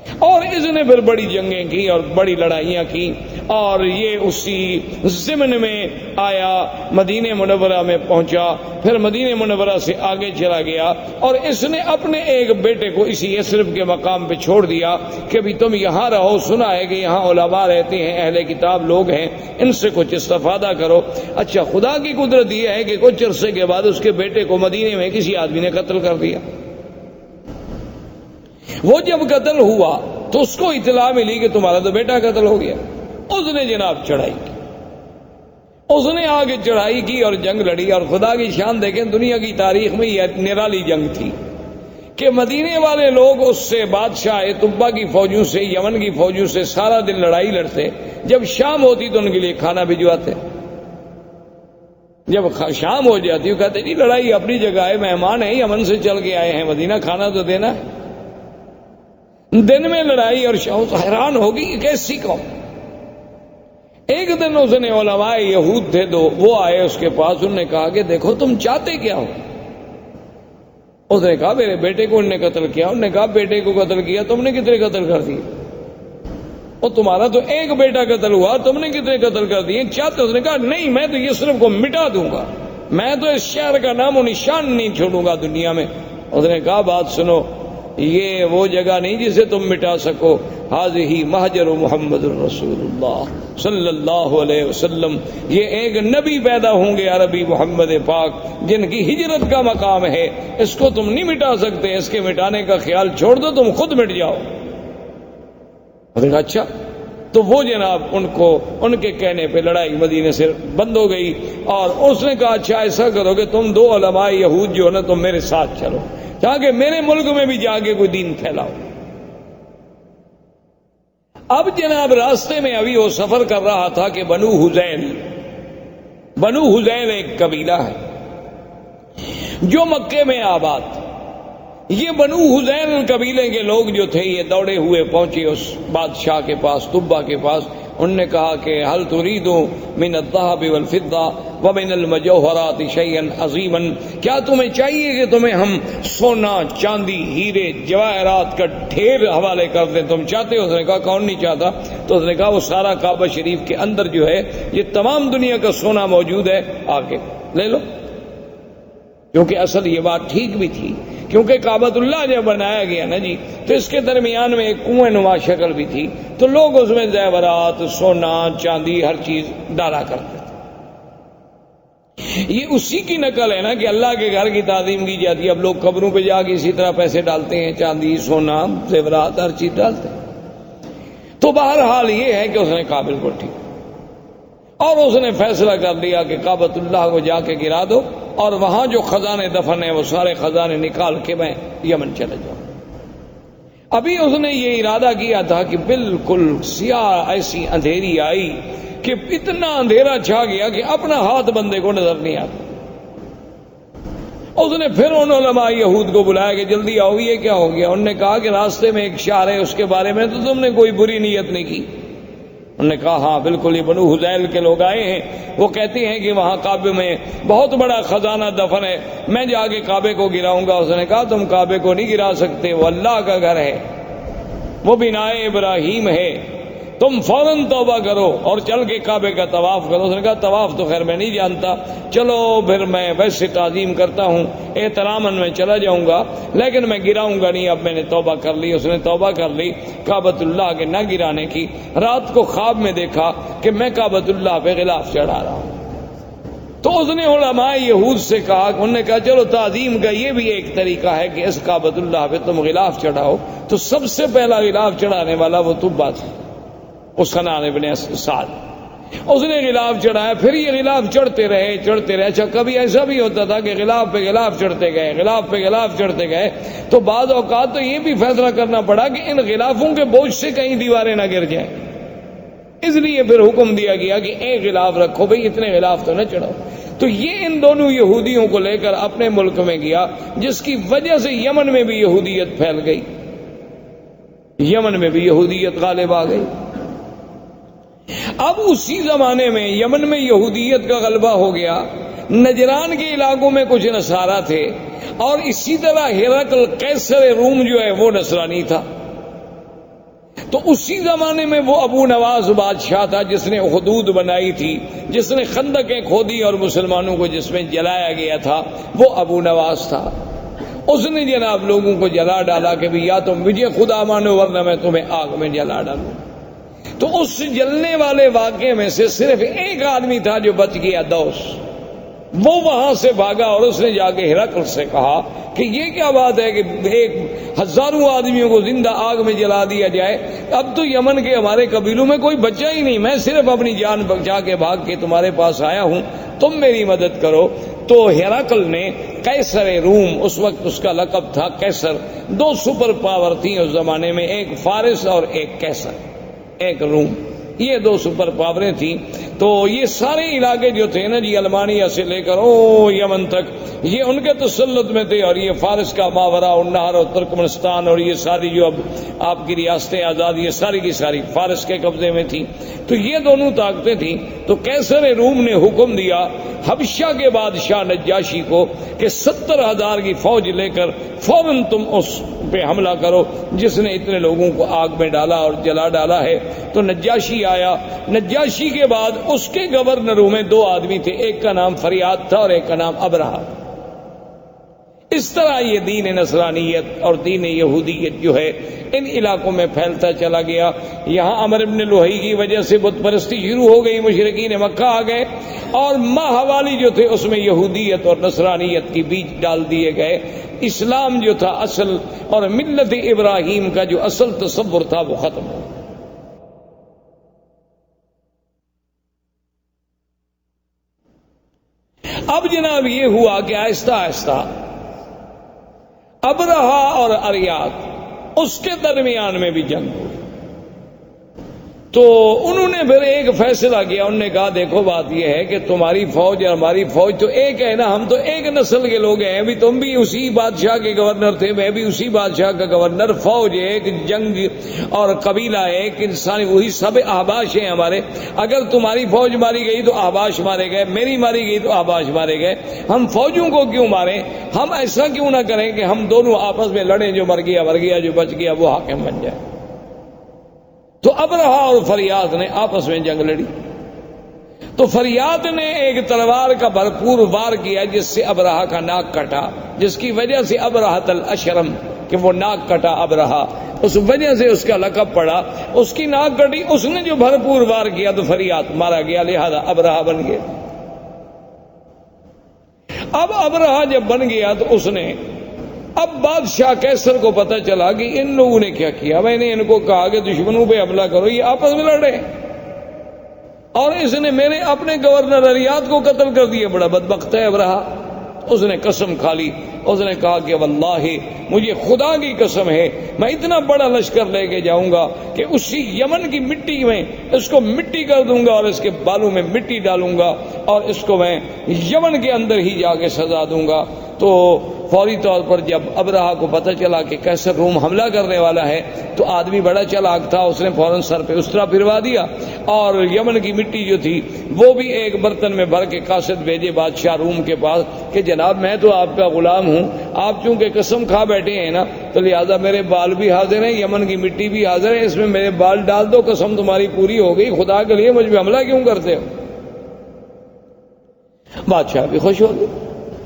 اور اس نے پھر بڑی جنگیں کی اور بڑی لڑائیاں کی، اور یہ اسی ضمن میں آیا، مدینہ منورہ میں پہنچا، پھر مدینہ منورہ سے آگے چلا گیا، اور اس نے اپنے ایک بیٹے کو اسی یثرب کے مقام پہ چھوڑ دیا کہ بھی تم یہاں رہو، سنا ہے کہ یہاں علماء رہتے ہیں، اہل کتاب لوگ ہیں، ان سے کچھ استفادہ کرو۔ اچھا، خدا کی قدرت یہ ہے کہ کچھ عرصے کے بعد اس کے بیٹے کو مدینے میں کسی آدمی نے قتل کر دیا۔ وہ جب قتل ہوا تو اس کو اطلاع ملی کہ تمہارا تو بیٹا قتل ہو گیا۔ اس نے جناب چڑھائی کی، اس نے آگے چڑھائی کی اور جنگ لڑی، اور خدا کی شان دیکھیں، دنیا کی تاریخ میں یہ نرالی جنگ تھی کہ مدینے والے لوگ اس سے بادشاہ طبا کی فوجوں سے، یمن کی فوجوں سے سارا دن لڑائی لڑتے، جب شام ہوتی تو ان کے لیے کھانا بھجواتے، جب شام ہو جاتی وہ کہتے جی لڑائی اپنی جگہ ہے، مہمان ہیں یمن سے چل کے آئے ہیں مدینہ، کھانا تو دینا ہے۔ دن میں لڑائی اور شام، حیران ہوگی یہ کیسی قوم۔ ایک دن اس نے علماء یہود تھے دو، وہ آئے اس کے پاس، انہوں نے کہا کہ دیکھو تم چاہتے کیا ہو؟ اس نے کہا میرے بیٹے کو انہوں نے قتل کیا۔ انہوں نے کہا بیٹے کو قتل کیا، تم نے کتنے قتل کر دیے؟ اور تمہارا تو ایک بیٹا قتل ہوا، تم نے کتنے قتل کر دیے؟ چاہتے؟ اس نے کہا نہیں، میں تو یثرب کو مٹا دوں گا، میں تو اس شہر کا نام و نشان نہیں چھوڑوں گا دنیا میں۔ اس نے کہا بات سنو، یہ وہ جگہ نہیں جسے تم مٹا سکو، ہذہ مہجر محمد الرسول اللہ صلی اللہ علیہ وسلم، یہ ایک نبی پیدا ہوں گے عربی محمد پاک جن کی ہجرت کا مقام ہے، اس کو تم نہیں مٹا سکتے، اس کے مٹانے کا خیال چھوڑ دو، تم خود مٹ جاؤ۔ اچھا، تو وہ جناب ان کو ان کے کہنے پہ لڑائی مدینے سے بند ہو گئی، اور اس نے کہا اچھا ایسا کرو کہ تم دو علماء یہود جو ہے نا تم میرے ساتھ چلو، تاکہ میرے ملک میں بھی جا کے کوئی دین پھیلاؤ۔ اب جناب راستے میں ابھی وہ سفر کر رہا تھا کہ بنو حذیل ایک قبیلہ ہے جو مکے میں آباد تھا۔ یہ بنو حذیل قبیلے کے لوگ جو تھے یہ دوڑے ہوئے پہنچے اس بادشاہ کے پاس، طبا کے پاس۔ انہوں نے کہا کہ حل تريد من الذهب والفضة ومن المجوهرات شيئا عظيما، کیا تمہیں چاہیے کہ تمہیں ہم سونا، چاندی، ہیرے، جواہرات کا ڈھیر حوالے کر دیں؟ تم چاہتے ہو؟ اس نے کہا کون نہیں چاہتا؟ تو اس نے کہا وہ سارا کعبہ شریف کے اندر جو ہے یہ تمام دنیا کا سونا موجود ہے، آ کے لے لو۔ کیونکہ اصل یہ بات ٹھیک بھی تھی، کیونکہ کعبۃ اللہ جب بنایا گیا نا جی تو اس کے درمیان میں ایک کنویں نما شکل بھی تھی، تو لوگ اس میں زیورات، سونا، چاندی، ہر چیز ڈالا کرتے تھے۔ یہ اسی کی نقل ہے نا کہ اللہ کے گھر کی تعظیم کی جاتی ہے، اب لوگ قبروں پہ جا کے اسی طرح پیسے ڈالتے ہیں، چاندی، سونا، زیورات، ہر چیز ڈالتے ہیں۔ تو بہرحال یہ ہے کہ اس نے قابل کو ٹھیک، اور اس نے فیصلہ کر لیا کہ کعبۃ اللہ کو جا کے گرا دو، اور وہاں جو خزانے دفن ہیں وہ سارے خزانے نکال کے میں یمن چلے جاؤں۔ ابھی اس نے یہ ارادہ کیا تھا کہ بالکل سیاہ ایسی اندھیری آئی کہ اتنا اندھیرا چھا گیا کہ اپنا ہاتھ بندے کو نظر نہیں آتا۔ اس نے پھر ان علماء یہود کو بلایا کہ جلدی آؤ، یہ کیا ہو گیا؟ انہوں نے کہا کہ راستے میں ایک شہر ہے، اس کے بارے میں تو تم نے کوئی بری نیت نہیں کی۔ انہوں نے کہا ہاں بالکل، یہ بنو حذیل کے لوگ آئے ہیں، وہ کہتے ہیں کہ وہاں کعبے میں بہت بڑا خزانہ دفن ہے، میں جا کے کعبے کو گراؤں گا۔ اس نے کہا تم کعبے کو نہیں گرا سکتے، وہ اللہ کا گھر ہے، وہ بنائے ابراہیم ہے، تم فوراً توبہ کرو اور چل کے کعبے کا طواف کرو۔ اس نے کہا طواف تو خیر میں نہیں جانتا، چلو پھر میں ویسے تعظیم کرتا ہوں، احتراماً میں چلا جاؤں گا، لیکن میں گراؤں گا نہیں، اب میں نے توبہ کر لی۔ اس نے توبہ کر لی کعبۃ اللہ کے نہ گرانے کی۔ رات کو خواب میں دیکھا کہ میں کعبۃ اللہ پہ غلاف چڑھا رہا ہوں۔ تو اس نے علماء یہود سے کہا، انہوں نے کہا چلو تعظیم کا یہ بھی ایک طریقہ ہے کہ اس کعبۃ اللہ پہ تم غلاف چڑھاؤ۔ تو سب سے پہلا غلاف چڑھانے والا وہ طبا تھا، حسنان ابن سعد۔ اس نے غلاف چڑھایا، پھر یہ غلاف چڑھتے رہے۔ اچھا کبھی ایسا بھی ہوتا تھا کہ غلاف پہ غلاف چڑھتے گئے، غلاف پہ غلاف چڑھتے گئے، تو بعض اوقات تو یہ بھی فیصلہ کرنا پڑا کہ ان غلافوں کے بوجھ سے کہیں دیواریں نہ گر جائیں، اس لیے پھر حکم دیا گیا کہ ایک غلاف رکھو، بھئی اتنے غلاف تو نہ چڑھاؤ۔ تو یہ ان دونوں یہودیوں کو لے کر اپنے ملک میں گیا، جس کی وجہ سے یمن میں بھی یہودیت پھیل گئی، یمن میں بھی یہودیت غالب آ گئی۔ اب اسی زمانے میں یمن میں یہودیت کا غلبہ ہو گیا، نجران کے علاقوں میں کچھ نصارہ تھے، اور اسی طرح ہرقل قیصر روم جو ہے وہ نصرانی تھا۔ تو اسی زمانے میں وہ ابو نواز بادشاہ تھا جس نے حدود بنائی تھی، جس نے خندقیں کھودی اور مسلمانوں کو جس میں جلایا گیا تھا، وہ ابو نواز تھا۔ اس نے جناب لوگوں کو جلا ڈالا کہ بھی یا تو مجھے خدا مانو ورنہ میں تمہیں آگ میں جلا ڈالوں۔ تو اس جلنے والے واقعے میں سے صرف ایک آدمی تھا جو بچ گیا، دوس۔ وہ وہاں سے بھاگا اور اس نے جا کے ہرقل سے کہا کہ یہ کیا بات ہے کہ ایک ہزاروں آدمیوں کو زندہ آگ میں جلا دیا جائے، اب تو یمن کے ہمارے قبیلوں میں کوئی بچہ ہی نہیں، میں صرف اپنی جان بچا کے بھاگ کے تمہارے پاس آیا ہوں، تم میری مدد کرو۔ تو ہرقل نے قیصر روم، اس وقت اس کا لقب تھا قیصر، دو سپر پاور تھیں اس زمانے میں، ایک فارس اور ایک قیصر، ایک روم، یہ دو سپر پاوریں تھیں۔ تو یہ سارے علاقے جو تھے نا جی، المانیہ سے لے کر یمن تک، یہ ان کے تسلط میں تھے، اور یہ فارس کا ماورا النہر اور ترکمنستان اور یہ ساری جو اب آپ کی ریاستیں آزاد، یہ ساری کی ساری فارس کے قبضے میں تھی۔ تو یہ دونوں طاقتیں تھیں۔ تو قیصر روم نے حکم دیا حبشہ کے بادشاہ نجاشی کو کہ 70,000 کی فوج لے کر فوراً تم اس پہ حملہ کرو جس نے اتنے لوگوں کو آگ میں ڈالا اور جلا ڈالا ہے۔ تو نجاشی آیا۔ نجاشی کے بعد اس کے گورنروں میں دو آدمی تھے، ایک کا نام فریاد تھا اور ایک کا نام ابرہہ۔ اس طرح یہ دین نصرانیت اور دین یہودیت جو ہے ان علاقوں میں پھیلتا چلا گیا۔ یہاں عمر ابن لوہی کی وجہ سے بت پرستی شروع ہو گئی، مشرکین مکہ آ گئے، اور ماہوالی جو تھے اس میں یہودیت اور نصرانیت کی بیج ڈال دیے گئے۔ اسلام جو تھا اصل اور ملت ابراہیم کا جو اصل تصور تھا وہ ختم ہو گیا۔ اب جناب یہ ہوا کہ آہستہ آہستہ ابرہہ اور اریات اس کے درمیان میں بھی جنگ ہوئی۔ تو انہوں نے پھر ایک فیصلہ کیا، انہوں نے کہا دیکھو بات یہ ہے کہ تمہاری فوج اور ہماری فوج تو ایک ہے نا، ہم تو ایک نسل کے لوگ ہیں، بھی تم بھی اسی بادشاہ کے گورنر تھے، میں بھی اسی بادشاہ کا گورنر، فوج ایک، جنگ اور قبیلہ ایک، انسان وہی، سب احباش ہیں ہمارے۔ اگر تمہاری فوج ماری گئی تو احباش مارے گئے، میری ماری گئی تو احباش مارے گئے، ہم فوجوں کو کیوں ماریں؟ ہم ایسا کیوں نہ کریں کہ ہم دونوں آپس میں لڑیں، جو مر گیا، جو بچ گیا وہ حاکم بن جائے۔ تو ابرہہ اور فریاد نے آپس میں جنگ لڑی۔ تو فریاد نے ایک تلوار کا بھرپور وار کیا جس سے ابرہہ کا ناک کٹا، جس کی وجہ سے ابرہۃ الاشرم، کہ وہ ناک کٹا ابرہہ، اس وجہ سے اس کا لقب پڑا، اس کی ناک کٹی، اس نے جو بھرپور وار کیا تو فریاد مارا گیا، لہذا ابرہہ بن گیا۔ اب ابرہہ جب بن گیا تو اس نے، اب بادشاہ قیصر کو پتہ چلا کہ ان لوگوں نے کیا کیا، میں نے ان کو کہا کہ دشمنوں پہ حملہ کرو، یہ آپس میں لڑے، اور اس نے میرے اپنے گورنر اریات کو قتل کر دیا، بڑا بدبخت ہے ابرہہ۔ اس نے قسم کھا لی، اس نے کہا کہ واللہ مجھے خدا کی قسم ہے میں اتنا بڑا لشکر لے کے جاؤں گا کہ اسی یمن کی مٹی میں اس کو مٹی کر دوں گا اور اس کے بالوں میں مٹی ڈالوں گا اور اس کو میں یمن کے اندر ہی جا کے سزا دوں گا۔ تو فوری طور پر جب ابرہہ کو پتہ چلا کہ قیصر روم حملہ کرنے والا ہے تو آدمی بڑا چالاک تھا، اس نے فوراً سر پہ اسطرہ پھروا دیا اور یمن کی مٹی جو تھی وہ بھی ایک برتن میں بھر کے قاصد بھیجے بادشاہ روم کے پاس کہ جناب میں تو آپ کا غلام ہوں، آپ چونکہ قسم کھا بیٹھے ہیں نا تو لہذا میرے بال بھی حاضر ہیں، یمن کی مٹی بھی حاضر ہے، اس میں میرے بال ڈال دو، قسم تمہاری پوری ہو گئی، خدا کے لیے مجھ پہ حملہ کیوں کرتے ہو؟ بادشاہ بھی خوش ہو گئے،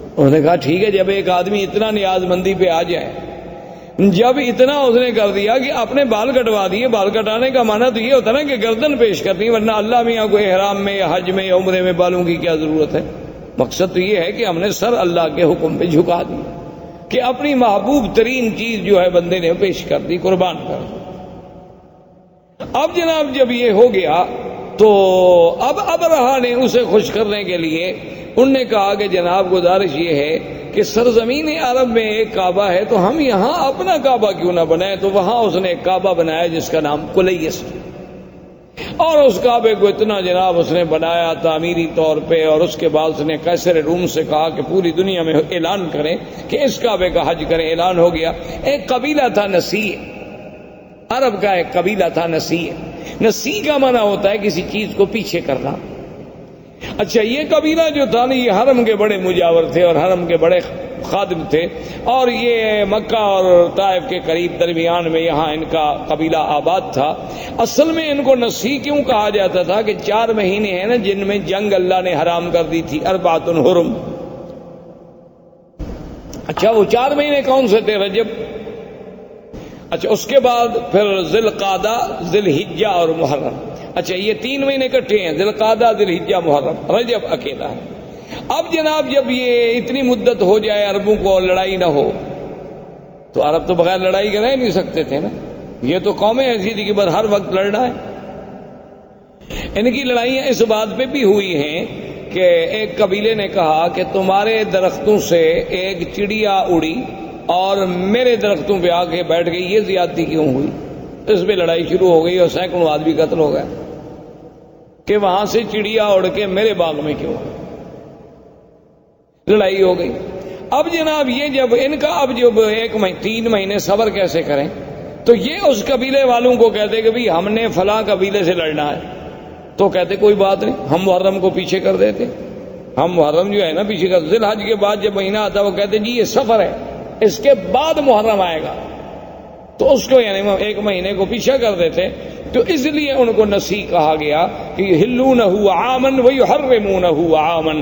انہوں نے کہا ٹھیک ہے، جب ایک آدمی اتنا نیاز مندی پہ آ جائے، جب اتنا اس نے کر دیا کہ اپنے بال کٹوا دیے، بال کٹانے کا معنی تو یہ ہوتا نا کہ گردن پیش کرنی، ورنہ اللہ میاں کو احرام میں یا حج میں یا عمرے میں بالوں کی کیا ضرورت ہے؟ مقصد تو یہ ہے کہ ہم نے سر اللہ کے حکم پہ جھکا دی کہ اپنی محبوب ترین چیز جو ہے بندے نے پیش کر دی، قربان کر دی۔ اب جناب جب یہ ہو گیا تو اب ابرہہ نے اسے خوش کرنے کے لیے انہوں نے کہا کہ جناب گزارش یہ ہے کہ سرزمین عرب میں ایک کعبہ ہے تو ہم یہاں اپنا کعبہ کیوں نہ بنائیں؟ تو وہاں اس نے ایک کعبہ بنایا جس کا نام کلیس، اور اس کعبے کو اتنا جناب اس نے بنایا تعمیری طور پہ، اور اس کے بعد اس نے قیصر روم سے کہا کہ پوری دنیا میں اعلان کریں کہ اس کعبے کا حج کریں۔ اعلان ہو گیا۔ ایک قبیلہ تھا نسیع، عرب کا ایک قبیلہ تھا نسیع۔ نسیع کا معنی ہوتا ہے کسی چیز کو پیچھے کرنا۔ اچھا یہ قبیلہ جو تھا نا یہ حرم کے بڑے مجاور تھے اور حرم کے بڑے خادم تھے، اور یہ مکہ اور طائف کے قریب درمیان میں یہاں ان کا قبیلہ آباد تھا۔ اصل میں ان کو نسی کیوں کہا جاتا تھا کہ 4 مہینے ہیں نا جن میں جنگ اللہ نے حرام کر دی تھی، 4 حرم۔ اچھا وہ 4 مہینے کون سے تھے؟ رجب، اچھا اس کے بعد پھر ذی القعدہ، ذی الحجہ اور محرم۔ اچھا یہ 3 مہینے اکٹھے ہیں، ذی القعدہ، ذی الحجہ، محرم، رجب اکیلا ہے۔ اب جناب جب یہ اتنی مدت ہو جائے عربوں کو اور لڑائی نہ ہو، تو عرب تو بغیر لڑائی کے رہ نہیں سکتے تھے نا، یہ تو قومیں ایسی تھی کہ بس ہر وقت لڑنا ہے۔ ان کی لڑائیاں اس بات پہ بھی ہوئی ہیں کہ ایک قبیلے نے کہا کہ تمہارے درختوں سے ایک چڑیا اڑی اور میرے درختوں پہ آ کے بیٹھ گئی، یہ زیادتی کیوں ہوئی؟ اس پہ لڑائی شروع ہو گئی اور سینکڑوں آدمی قتل ہو گئے کہ وہاں سے چڑیا اڑ کے میرے باغ میں کیوں آئی؟ لڑائی ہو گئی۔ اب جناب یہ جب ان کا اب جب 3 مہینے صبر کیسے کریں، تو یہ اس قبیلے والوں کو کہتے کہ بھی ہم نے فلاں قبیلے سے لڑنا ہے، تو کہتے کوئی بات نہیں، ہم محرم کو پیچھے کر دیتے، ہم محرم جو ہے نا پیچھے کر، ذی الحج کے بعد جب مہینہ آتا وہ کہتے جی یہ سفر ہے، اس کے بعد محرم آئے گا، تو اس کو یعنی 1 مہینے کو پیچھے کر دیتے۔ تو اس لیے ان کو نسی کہا گیا کہ یحلونہ عاما ویحرمونہ عاما۔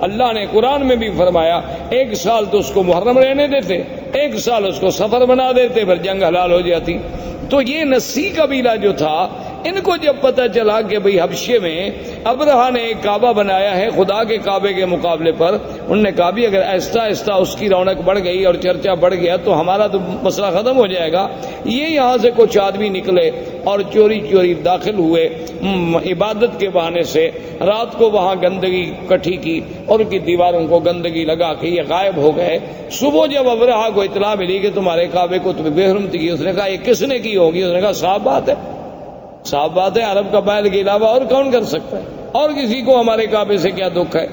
اللہ نے قرآن میں بھی فرمایا 1 سال تو اس کو محرم رہنے دیتے، 1 سال اس کو سفر بنا دیتے، پھر جنگ حلال ہو جاتی۔ تو یہ نسی قبیلہ جو تھا، ان کو جب پتہ چلا کہ بھئی حبشے میں ابرہہ نے ایک کعبہ بنایا ہے خدا کے کعبے کے مقابلے پر، انہوں نے کہا بھی اگر آہستہ آہستہ اس کی رونق بڑھ گئی اور چرچا بڑھ گیا تو ہمارا تو مسئلہ ختم ہو جائے گا۔ یہ یہاں سے کچھ آدمی نکلے اور چوری چوری داخل ہوئے، عبادت کے بہانے سے رات کو وہاں گندگی کٹھی کی اور ان کی دیواروں کو گندگی لگا کے یہ غائب ہو گئے۔ صبح جب ابرہہ کو اطلاع ملی کہ تمہارے کعبے کو تمہیں بے حرمتی کی، اس نے کہا یہ کس نے کی ہوگی؟ اس نے کہا صاف بات ہے، صاف بات ہے، عرب قبائل کے علاوہ اور کون کر سکتا ہے، اور کسی کو ہمارے کعبے سے کیا دکھ ہے؟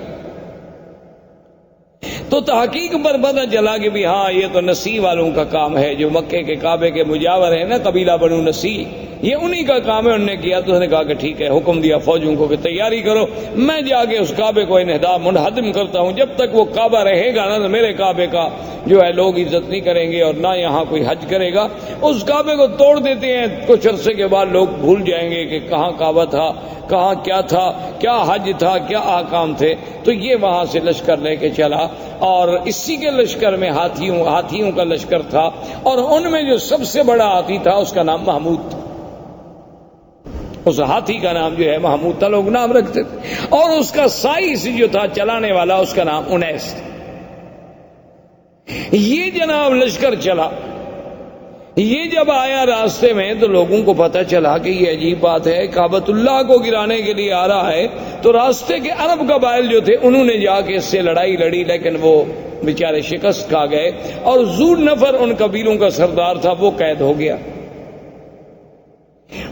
تو تحقیق پر پتہ چلا کہ بھی ہاں یہ تو نسی والوں کا کام ہے، جو مکے کے کعبے کے مجاور ہے نا قبیلہ بنو نسی، یہ انہی کا کام ہے۔ انہوں نے کیا تو اس نے کہا کہ ٹھیک ہے، حکم دیا فوجوں کو کہ تیاری کرو، میں جا کے اس کعبے کو منہدم کرتا ہوں، جب تک وہ کعبہ رہے گا نا تو میرے کعبے کا جو ہے لوگ عزت نہیں کریں گے اور نہ یہاں کوئی حج کرے گا۔ اس کعبے کو توڑ دیتے ہیں، کچھ عرصے کے بعد لوگ بھول جائیں گے کہ کہاں کعبہ تھا، کہاں کیا تھا، کیا حج تھا، کیا احکام تھے۔ تو یہ وہاں سے لشکر لے کے چلا، اور اسی کے لشکر میں ہاتھیوں کا لشکر تھا، اور ان میں جو سب سے بڑا ہاتھی تھا اس کا نام محمود تھا۔ اس ہاتھی کا نام جو ہے محمود تھا، لوگ نام رکھتے تھے، اور اس کا سائس جو تھا چلانے والا اس کا نام انیس تھا۔ یہ جناب لشکر چلا، یہ جب آیا راستے میں تو لوگوں کو پتہ چلا کہ یہ عجیب بات ہے، کعبۃ اللہ کو گرانے کے لیے آ رہا ہے۔ تو راستے کے عرب قبائل جو تھے انہوں نے جا کے اس سے لڑائی لڑی، لیکن وہ بیچارے شکست کھا گئے، اور ذو نفر ان قبیلوں کا سردار تھا، وہ قید ہو گیا۔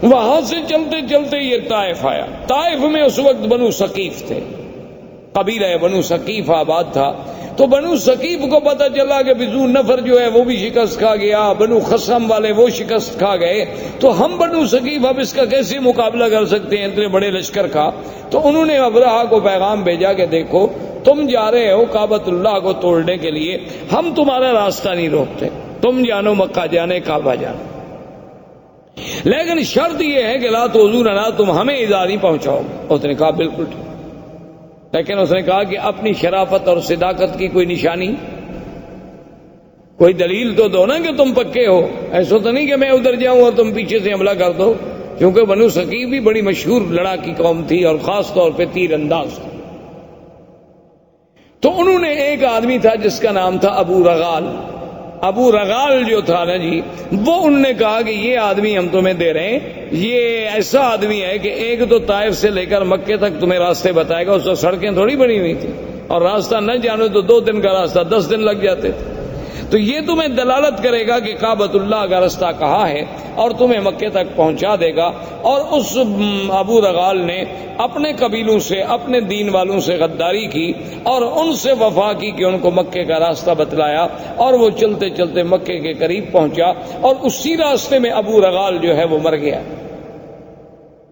وہاں سے چلتے چلتے یہ طائف آیا۔ طائف میں اس وقت بنو ثقیف تھے، قبیلہ بنو ثقیف آباد تھا۔ تو بنو ثقیف کو پتہ چلا کہ ذو نفر جو ہے وہ بھی شکست کھا گیا، بنو خصم والے وہ شکست کھا گئے، تو ہم بنو ثقیف اب اس کا کیسے مقابلہ کر سکتے ہیں اتنے بڑے لشکر کا؟ تو انہوں نے ابرہہ کو پیغام بھیجا کہ دیکھو تم جا رہے ہو کعبۃ اللہ کو توڑنے کے لیے، ہم تمہارا راستہ نہیں روکتے، تم جانو مکہ جانے، کعبہ جانے، لیکن شرط یہ ہے کہ لا تؤذوننا، تم ہمیں ایذا نہیں پہنچاؤ گے۔ اس نے کہا بالکل ٹھیک، لیکن اس نے کہا کہ اپنی شرافت اور صداقت کی کوئی نشانی، کوئی دلیل تو دو نا کہ تم پکے ہو، ایسا تو نہیں کہ میں ادھر جاؤں اور تم پیچھے سے حملہ کر دو، کیونکہ بنو ثقیف بھی بڑی مشہور لڑاکی قوم تھی اور خاص طور پہ تیر انداز تھی۔ تو انہوں نے ایک آدمی تھا جس کا نام تھا ابو رغال، ابو رغال جو تھا نا جی، وہ انہوں نے کہا کہ یہ آدمی ہم تمہیں دے رہے ہیں، یہ ایسا آدمی ہے کہ ایک تو طائف سے لے کر مکے تک تمہیں راستے بتائے گا، اس وقت سڑکیں تھوڑی بنی ہوئی تھی، اور راستہ نہ جانو تو 2 دن کا راستہ 10 دن لگ جاتے تھے۔ تو یہ تمہیں دلالت کرے گا کہ کعبۃ اللہ کا راستہ کہاں ہے، اور تمہیں مکے تک پہنچا دے گا۔ اور اس ابو رغال نے اپنے قبیلوں سے، اپنے دین والوں سے غداری کی اور ان سے وفا کی کہ ان کو مکے کا راستہ بتلایا، اور وہ چلتے چلتے مکے کے قریب پہنچا، اور اسی راستے میں ابو رغال جو ہے وہ مر گیا۔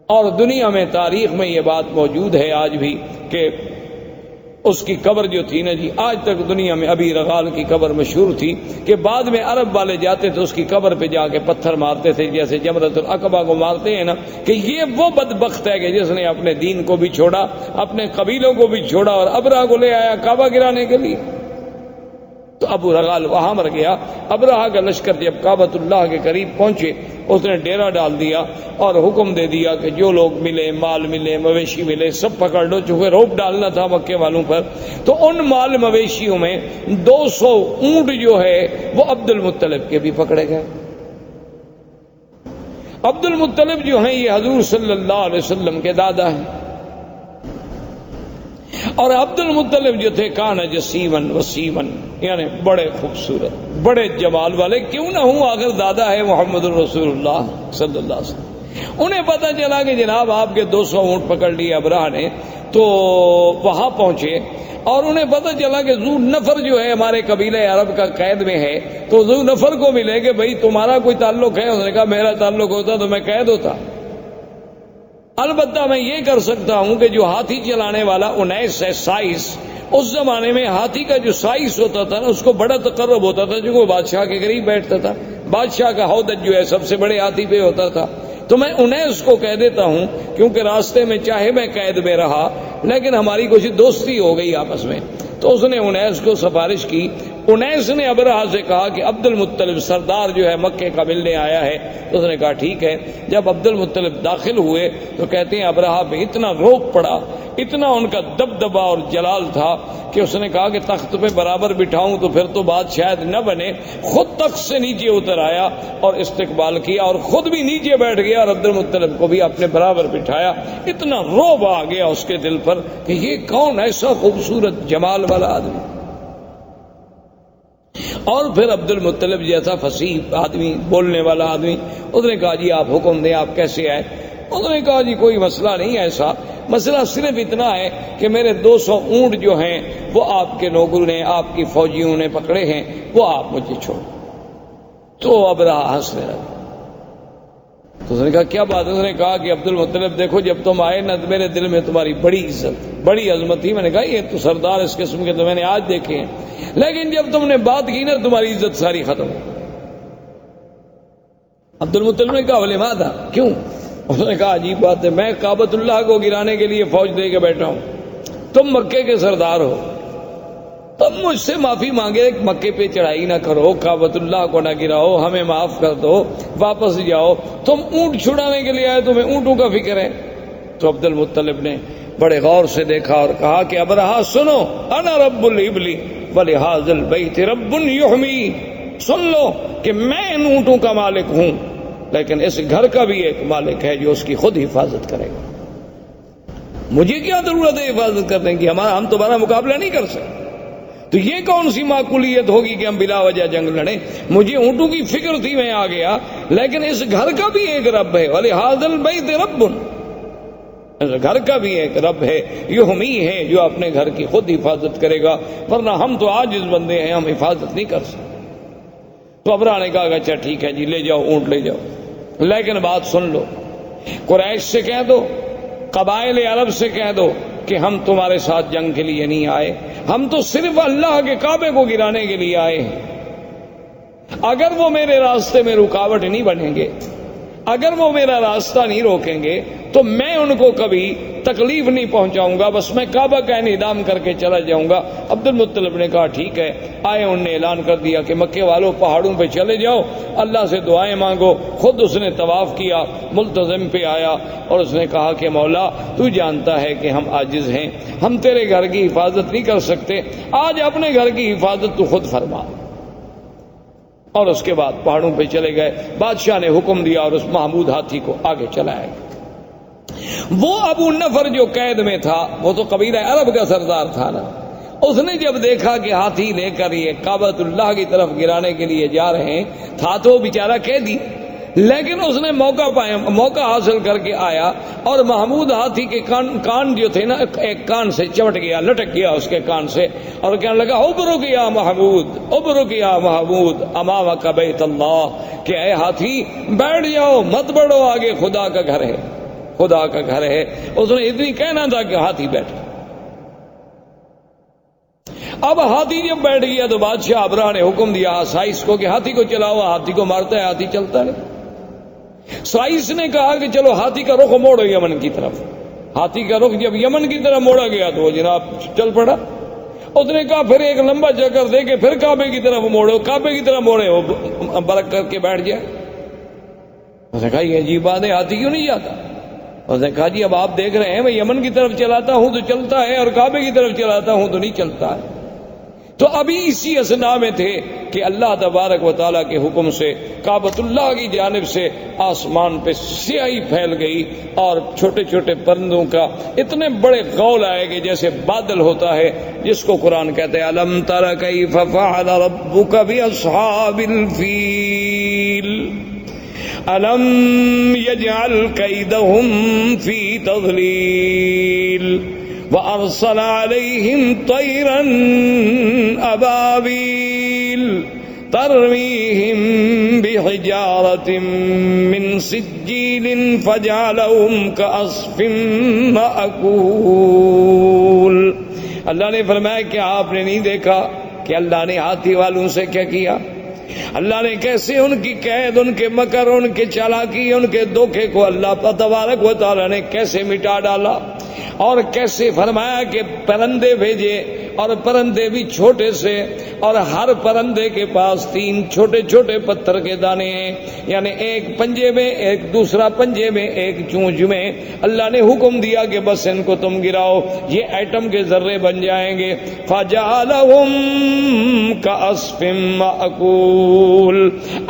اور دنیا میں تاریخ میں یہ بات موجود ہے آج بھی کہ اس کی قبر جو تھی نا جی، آج تک دنیا میں ابی رغال کی قبر مشہور تھی کہ بعد میں عرب والے جاتے تھے اس کی قبر پہ جا کے پتھر مارتے تھے، جیسے جمرۃ العقبہ کو مارتے ہیں نا، کہ یہ وہ بدبخت ہے کہ جس نے اپنے دین کو بھی چھوڑا، اپنے قبیلوں کو بھی چھوڑا اور ابرہہ کو لے آیا کعبہ گرانے کے لیے۔ تو ابو رغال وہاں مر گیا۔ ابرہہ کا لشکر جب کعبۃ اللہ کے قریب پہنچے، اس نے ڈیرا ڈال دیا اور حکم دے دیا کہ جو لوگ ملے، مال ملے، مویشی ملے، سب پکڑ لو، چونکہ روپ ڈالنا تھا مکے والوں پر۔ تو ان مال مویشیوں میں 200 اونٹ جو ہے وہ عبد المطلب کے بھی پکڑے گئے۔ عبد المطلب جو ہیں یہ حضور صلی اللہ علیہ وسلم کے دادا ہیں، اور عبد المطلب جو تھے کان جسیمن وسیمن، یعنی بڑے خوبصورت، بڑے جمال والے، کیوں نہ ہوں آخر دادا ہے محمد الرسول اللہ صلی اللہ علیہ وسلم۔ انہیں پتہ چلا کہ جناب آپ کے 200 اونٹ پکڑ لیے ابرہہ نے، تو وہاں پہنچے اور انہیں پتہ چلا کہ ذو نفر جو ہے ہمارے قبیلہ عرب کا قید میں ہے، تو ذو نفر کو ملے کہ بھئی تمہارا کوئی تعلق ہے؟ اس نے کہا میرا تعلق ہوتا تو میں قید ہوتا، البتہ میں یہ کر سکتا ہوں کہ جو ہاتھی چلانے والا 19 ہے سائس، اس زمانے میں ہاتھی کا جو سائس ہوتا تھا نا اس کو بڑا تقرب ہوتا تھا، جو وہ بادشاہ کے قریب بیٹھتا تھا، بادشاہ کا ہودج جو ہے سب سے بڑے ہاتھی پہ ہوتا تھا، تو میں 19 کو کہہ دیتا ہوں، کیونکہ راستے میں چاہے میں قید میں رہا لیکن ہماری کچھ دوستی ہو گئی آپس میں۔ تو اس نے 19 کو سفارش کی۔ 19 نے ابرہہ سے کہا کہ عبد المطلب سردار جو ہے مکے کا ملنے آیا ہے، تو اس نے کہا ٹھیک ہے۔ جب عبد المطلب داخل ہوئے تو کہتے ہیں ابرہہ پہ اتنا روب پڑا، اتنا ان کا دبدبا اور جلال تھا کہ اس نے کہا کہ تخت پہ برابر بٹھاؤں تو پھر تو بات شاید نہ بنے، خود تخت سے نیچے اتر آیا اور استقبال کیا اور خود بھی نیچے بیٹھ گیا اور عبد المطلب کو بھی اپنے برابر بٹھایا۔ اتنا روب آ گیا اس کے دل پر کہ یہ کون ایسا خوبصورت جمال والا آدمی۔ اور پھر عبد المطلب جیسا فصیح آدمی، بولنے والا آدمی، اس نے کہا جی آپ حکم دیں، آپ کیسے آئے؟ اس نے کہا جی کوئی مسئلہ نہیں ایسا، مسئلہ صرف اتنا ہے کہ میرے 200 اونٹ جو ہیں وہ آپ کے لوگوں نے، آپ کی فوجیوں نے پکڑے ہیں، وہ آپ مجھے چھوڑ۔ تو ابرہہ ہنسنے لگا۔ تو اس نے کہا کیا بات ہے؟ اس نے کہا کہ عبد المطلب دیکھو جب تم آئے نا تو میرے دل میں تمہاری بڑی عزت، بڑی عظمت تھی، میں نے کہا یہ تو سردار اس قسم کے تو میں نے آج دیکھے ہیں، لیکن جب تم نے بات کی نا تمہاری عزت ساری ختم۔ عبد المطلب نے کہا ولی ماذا، کیوں؟ اس نے کہا عجیب بات ہے، میں کعبۃ اللہ کو گرانے کے لیے فوج دے کے بیٹھا ہوں، تم مکے کے سردار ہو، تم مجھ سے معافی مانگے، مکے پہ چڑھائی نہ کرو، کعبۃ اللہ کو نہ گراؤ، ہمیں معاف کر دو، واپس جاؤ، تم اونٹ چھڑانے کے لیے آئے، تمہیں اونٹوں کا فکر ہے۔ تو عبد المطلب نے بڑے غور سے دیکھا اور کہا کہ ابرہہ سنو، انا رب الابل ولہذا البیت رب یحمی، سن لو کہ میں ان اونٹوں کا مالک ہوں، لیکن اس گھر کا بھی ایک مالک ہے جو اس کی خود حفاظت کرے گا۔ مجھے کیا ضرورت ہے حفاظت کرنے کی، ہم تمہارا مقابلہ نہیں کر سکتے، تو یہ کون سی معقولیت ہوگی کہ ہم بلا وجہ جنگ لڑیں؟ مجھے اونٹوں کی فکر تھی، میں آ گیا، لیکن اس گھر کا بھی ایک رب ہے، ولہذا البیت رب، اس گھر کا بھی ایک رب ہے، یحمی ہے جو اپنے گھر کی خود حفاظت کرے گا، ورنہ ہم تو عاجز بندے ہیں، ہم حفاظت نہیں کر سکتے۔ تو ابرہہ نے کہا کہ اچھا ٹھیک ہے جی، لے جاؤ اونٹ لے جاؤ، لیکن بات سن لو، قریش سے کہہ دو، قبائل عرب سے کہہ دو کہ ہم تمہارے ساتھ جنگ کے لیے نہیں آئے، ہم تو صرف اللہ کے کعبے کو گرانے کے لیے آئے ہیں۔ اگر وہ میرے راستے میں رکاوٹ نہیں بنیں گے، اگر وہ میرا راستہ نہیں روکیں گے تو میں ان کو کبھی تکلیف نہیں پہنچاؤں گا، بس میں کعبہ کا انہدام کر کے چلا جاؤں گا۔ عبد المطلب نے کہا ٹھیک ہے، آئے، انہوں نے اعلان کر دیا کہ مکے والوں پہاڑوں پہ چلے جاؤ، اللہ سے دعائیں مانگو۔ خود اس نے طواف کیا، ملتزم پہ آیا اور اس نے کہا کہ مولا تو جانتا ہے کہ ہم عاجز ہیں، ہم تیرے گھر کی حفاظت نہیں کر سکتے، آج اپنے گھر کی حفاظت تو خود فرما۔ اور اس کے بعد پہاڑوں پہ چلے گئے، بادشاہ نے حکم دیا اور اس محمود ہاتھی کو آگے چلایا گیا۔ وہ ابو نفر جو قید میں تھا، وہ تو قبیلہ عرب کا سردار تھا نا، اس نے جب دیکھا کہ ہاتھی لے کر یہ کعبۃ اللہ کی طرف گرانے کے لیے جا رہے ہیں، تھا تو بیچارہ قیدی، لیکن اس نے موقع حاصل کر کے آیا اور محمود ہاتھی کے کان جو تھے نا، ایک کان سے چمٹ گیا، لٹک گیا اس کے کان سے، اور کہنے لگا ابرک یا محمود، ابرک یا محمود امامک بیت اللہ، کہ اے ہاتھی بیٹھ جاؤ، مت بڑھو، آگے خدا کا گھر ہے، خدا کا گھر ہے۔ اس نے اتنی کہنا تھا کہ ہاتھی بیٹھ گیا۔ اب ہاتھی جب بیٹھ گیا تو بادشاہ ابرہہ نے حکم دیا سائس کو کہ ہاتھی کو چلاؤ. ہاتھی کو مارتا ہے, ہاتھی چلتا نہیں. سائس نے کہا کہ چلو ہاتھی کا رخ موڑو یمن کی طرف. ہاتھی کا رخ جب یمن کی طرف موڑا گیا تو وہ جناب چل پڑا. اس نے کہا پھر ایک لمبا چکر دے کے پھر کعبے کی طرف موڑو. کعبے کی طرف موڑے وہ برک کر کے بیٹھ جائے. اس نے کہا یہ عجیب بات ہے, ہاتھی کیوں نہیں جاتا؟ اس نے کہا جی اب آپ دیکھ رہے ہیں میں یمن کی طرف چلاتا ہوں تو چلتا ہے اور کعبے کی طرف چلاتا ہوں تو نہیں چلتا ہے. تو ابھی اسی اسنا میں تھے کہ اللہ تبارک و تعالیٰ کے حکم سے کعبۃ اللہ کی جانب سے آسمان پہ سیاہی پھیل گئی اور چھوٹے چھوٹے پرندوں کا اتنے بڑے غول آئے کہ جیسے بادل ہوتا ہے, جس کو قرآن کہتے ہیں الم تر کیف فعل ربک باصحاب الفیل الم یجعل کیدہم فی تضلیل وَأَرْسَلَ عَلَيْهِمْ طَيْرًا أَبَابِيلَ تَرْمِيهِمْ بِحِجَارَةٍ مِّن سِجِّيلٍ فَجَعَلَهُمْ كَعَصْفٍ مَّأْكُولٍ. اللہ نے فرمایا کہ آپ نے نہیں دیکھا کہ اللہ نے ہاتھی والوں سے کیا کیا؟ اللہ نے کیسے ان کی قید, ان کے مکر, ان کے چالاکی, ان کے دھوکے کو اللہ تبارک و تعالیٰ نے کیسے مٹا ڈالا, اور کیسے فرمایا کہ پرندے بھیجے اور پرندے بھی چھوٹے سے, اور ہر پرندے کے پاس 3 چھوٹے چھوٹے پتھر کے دانے ہیں, یعنی ایک پنجے میں, ایک دوسرا پنجے میں, ایک چونچ میں. اللہ نے حکم دیا کہ بس ان کو تم گراؤ, یہ ایٹم کے ذرے بن جائیں گے. فَجَعَلَهُمْ كَعَصْفٍ مَّأْكُولٍ,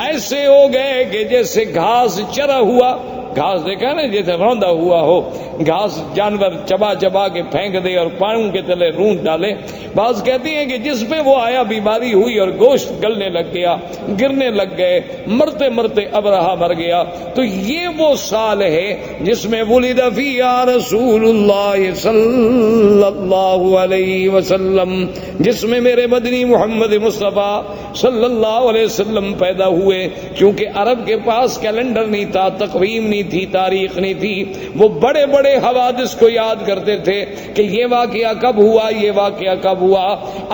ایسے ہو گئے کہ جیسے گھاس چرا ہوا, گھاس دیکھا نا جیسے روندا ہوا ہو, گھاس جانور چبا چبا کے پھینک دے اور پاؤں کے تلے رونت ڈالے. بعض کہتی ہیں کہ جس پہ وہ آیا بیماری ہوئی اور گوشت گلنے لگ گیا, گرنے لگ گئے, مرتے مرتے ابرہہ مر گیا. تو یہ وہ سال ہے جس میں ولد فیہ رسول اللہ صلی اللہ علیہ وسلم, جس میں میرے مدنی محمد مصطفیٰ صلی اللہ علیہ وسلم پیدا ہوئے. کیونکہ عرب کے پاس کیلنڈر نہیں تھا, تقویم نہیں تھی, تاریخ نہیں تھی. وہ بڑے بڑے حوادث کو یاد کرتے تھے کہ یہ واقعہ کب ہوا, یہ واقعہ کب ہوا.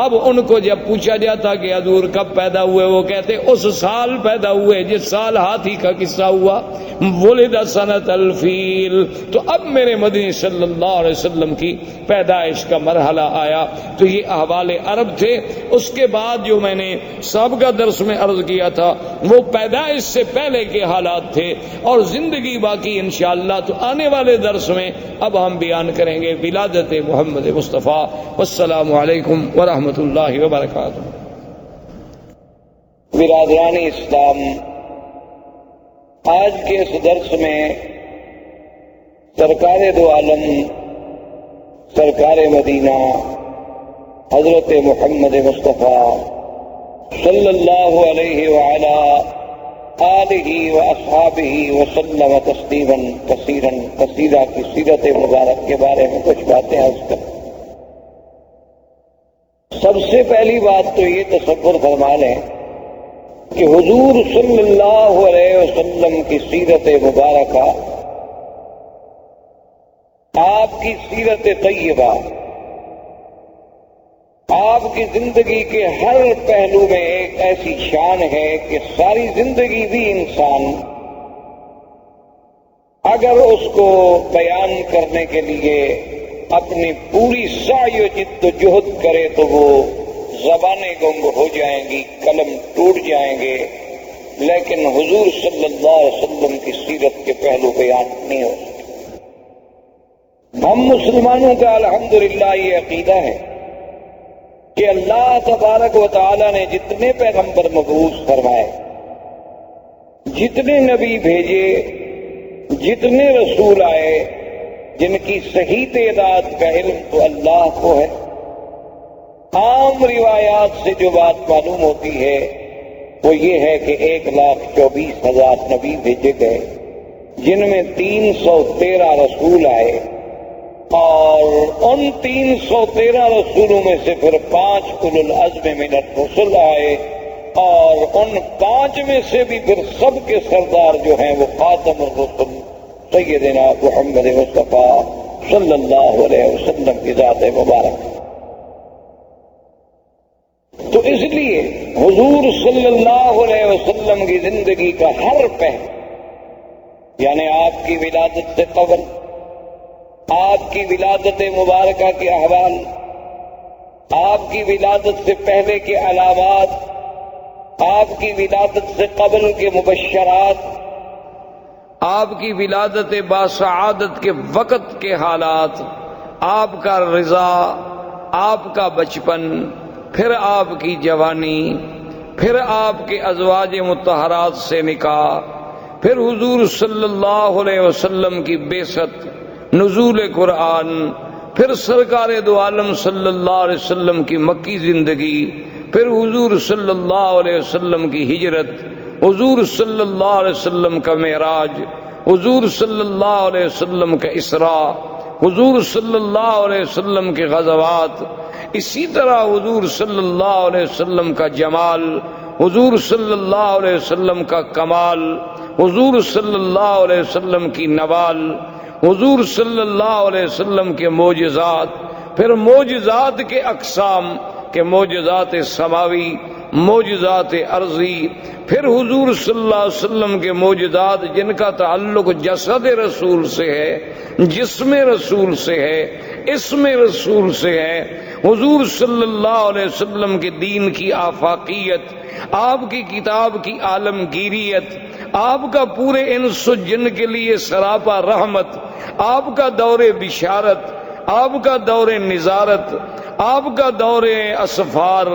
اب ان کو جب پوچھا جاتا کہ حضور کب پیدا ہوئے, وہ کہتے اس سال پیدا ہوئے جس سال ہاتھی کا قصہ ہوا, ولد سنۃ الفیل. تو اب میرے مدنی صلی اللہ علیہ وسلم کی پیدائش کا مرحلہ آیا. تو یہ احوال عرب تھے. اس کے بعد جو میں نے سابقہ درس میں عرض کیا تھا وہ پیدائش سے پہلے کے حالات تھے, اور زندگی باقی انشاءاللہ تو آنے والے درس میں اب ہم بیان کریں گے ولادت محمد مصطفیٰ. والسلام علیکم ورحمۃ اللہ وبرکاتہ. برادران اسلام، آج کے اس درس میں سرکار دو عالم سرکار مدینہ حضرت محمد مصطفیٰ صلی اللہ علیہ وعلا آلہ و اصحابہ وسلم تسلیما کثیرا کثیرا کی سیرت مبارک کے بارے میں کچھ باتیں عرض کریں. سب سے پہلی بات تو یہ تصور فرما لیں کہ حضور صلی اللہ علیہ وسلم کی سیرت مبارکہ، آپ کی سیرت طیبہ، آپ کی زندگی کے ہر پہلو میں ایک ایسی شان ہے کہ ساری زندگی بھی انسان اگر اس کو بیان کرنے کے لیے اپنی پوری سعی و جد و جہد کرے تو وہ زبانیں گنگ ہو جائیں گی، قلم ٹوٹ جائیں گے، لیکن حضور صلی اللہ علیہ وسلم کی سیرت کے پہلو بیان نہیں ہو سکتے. ہم مسلمانوں کا الحمدللہ یہ عقیدہ ہے کہ اللہ تبارک و تعالی نے جتنے پیغمبر مبعوث فرمائے، جتنے نبی بھیجے، جتنے رسول آئے، جن کی صحیح تعداد کا علم تو اللہ کو ہے. عام روایات سے جو بات معلوم ہوتی ہے وہ یہ ہے کہ 1,24,000 نبی بھیجے گئے، جن میں 313 رسول آئے، اور ان 313 رسولوں میں سے پھر 5 اولو العزم من الرسل آئے، اور ان 5 میں سے بھی پھر سب کے سردار جو ہیں وہ خاتم الرسل سیدنا محمد مصطفیٰ صلی اللہ علیہ وسلم کی ذات مبارک. اس لیے حضور صلی اللہ علیہ وسلم کی زندگی کا ہر پہلو، یعنی آپ کی ولادت سے قبل، آپ کی ولادت مبارکہ کے احوال، آپ کی ولادت سے پہلے کے علامات، آپ کی ولادت سے قبل کے مبشرات، آپ کی ولادت باسعادت کے وقت کے حالات، آپ کا رضا، آپ کا بچپن، پھر آپ کی جوانی، پھر آپ کے ازواج مطہرات سے نکاح، پھر حضور صلی اللہ علیہ وسلم کی بعثت، نزول قرآن، پھر سرکار دو عالم صلی اللہ علیہ وسلم کی مکی زندگی، پھر حضور صلی اللہ علیہ وسلم کی ہجرت، حضور صلی اللہ علیہ وسلم کا معراج، حضور صلی اللہ علیہ وسلم کا اسراء، حضور صلی اللہ علیہ وسلم کے غزوات، اسی طرح حضور صلی اللہ علیہ وسلم کا جمال، حضور صلی اللہ علیہ وسلم کا کمال، حضور صلی اللہ علیہ وسلم کی نوال، حضور صلی اللہ علیہ وسلم کے معجزات، پھر معجزات کے اقسام کے معجزات سماوی، معجزات ارضی، پھر حضور صلی اللہ علیہ وسلم کے معجزات جن کا تعلق جسد رسول سے ہے، جسم رسول سے ہے، اسم رسول سے ہے، حضور صلی اللہ علیہ وسلم کے دین کی آفاقیت، آپ کی کتاب کی عالمگیریت، آپ کا پورے انس و جن کے لیے سراپا رحمت، آپ کا دور بشارت، آپ کا دور نظارت، آپ کا دور اسفار،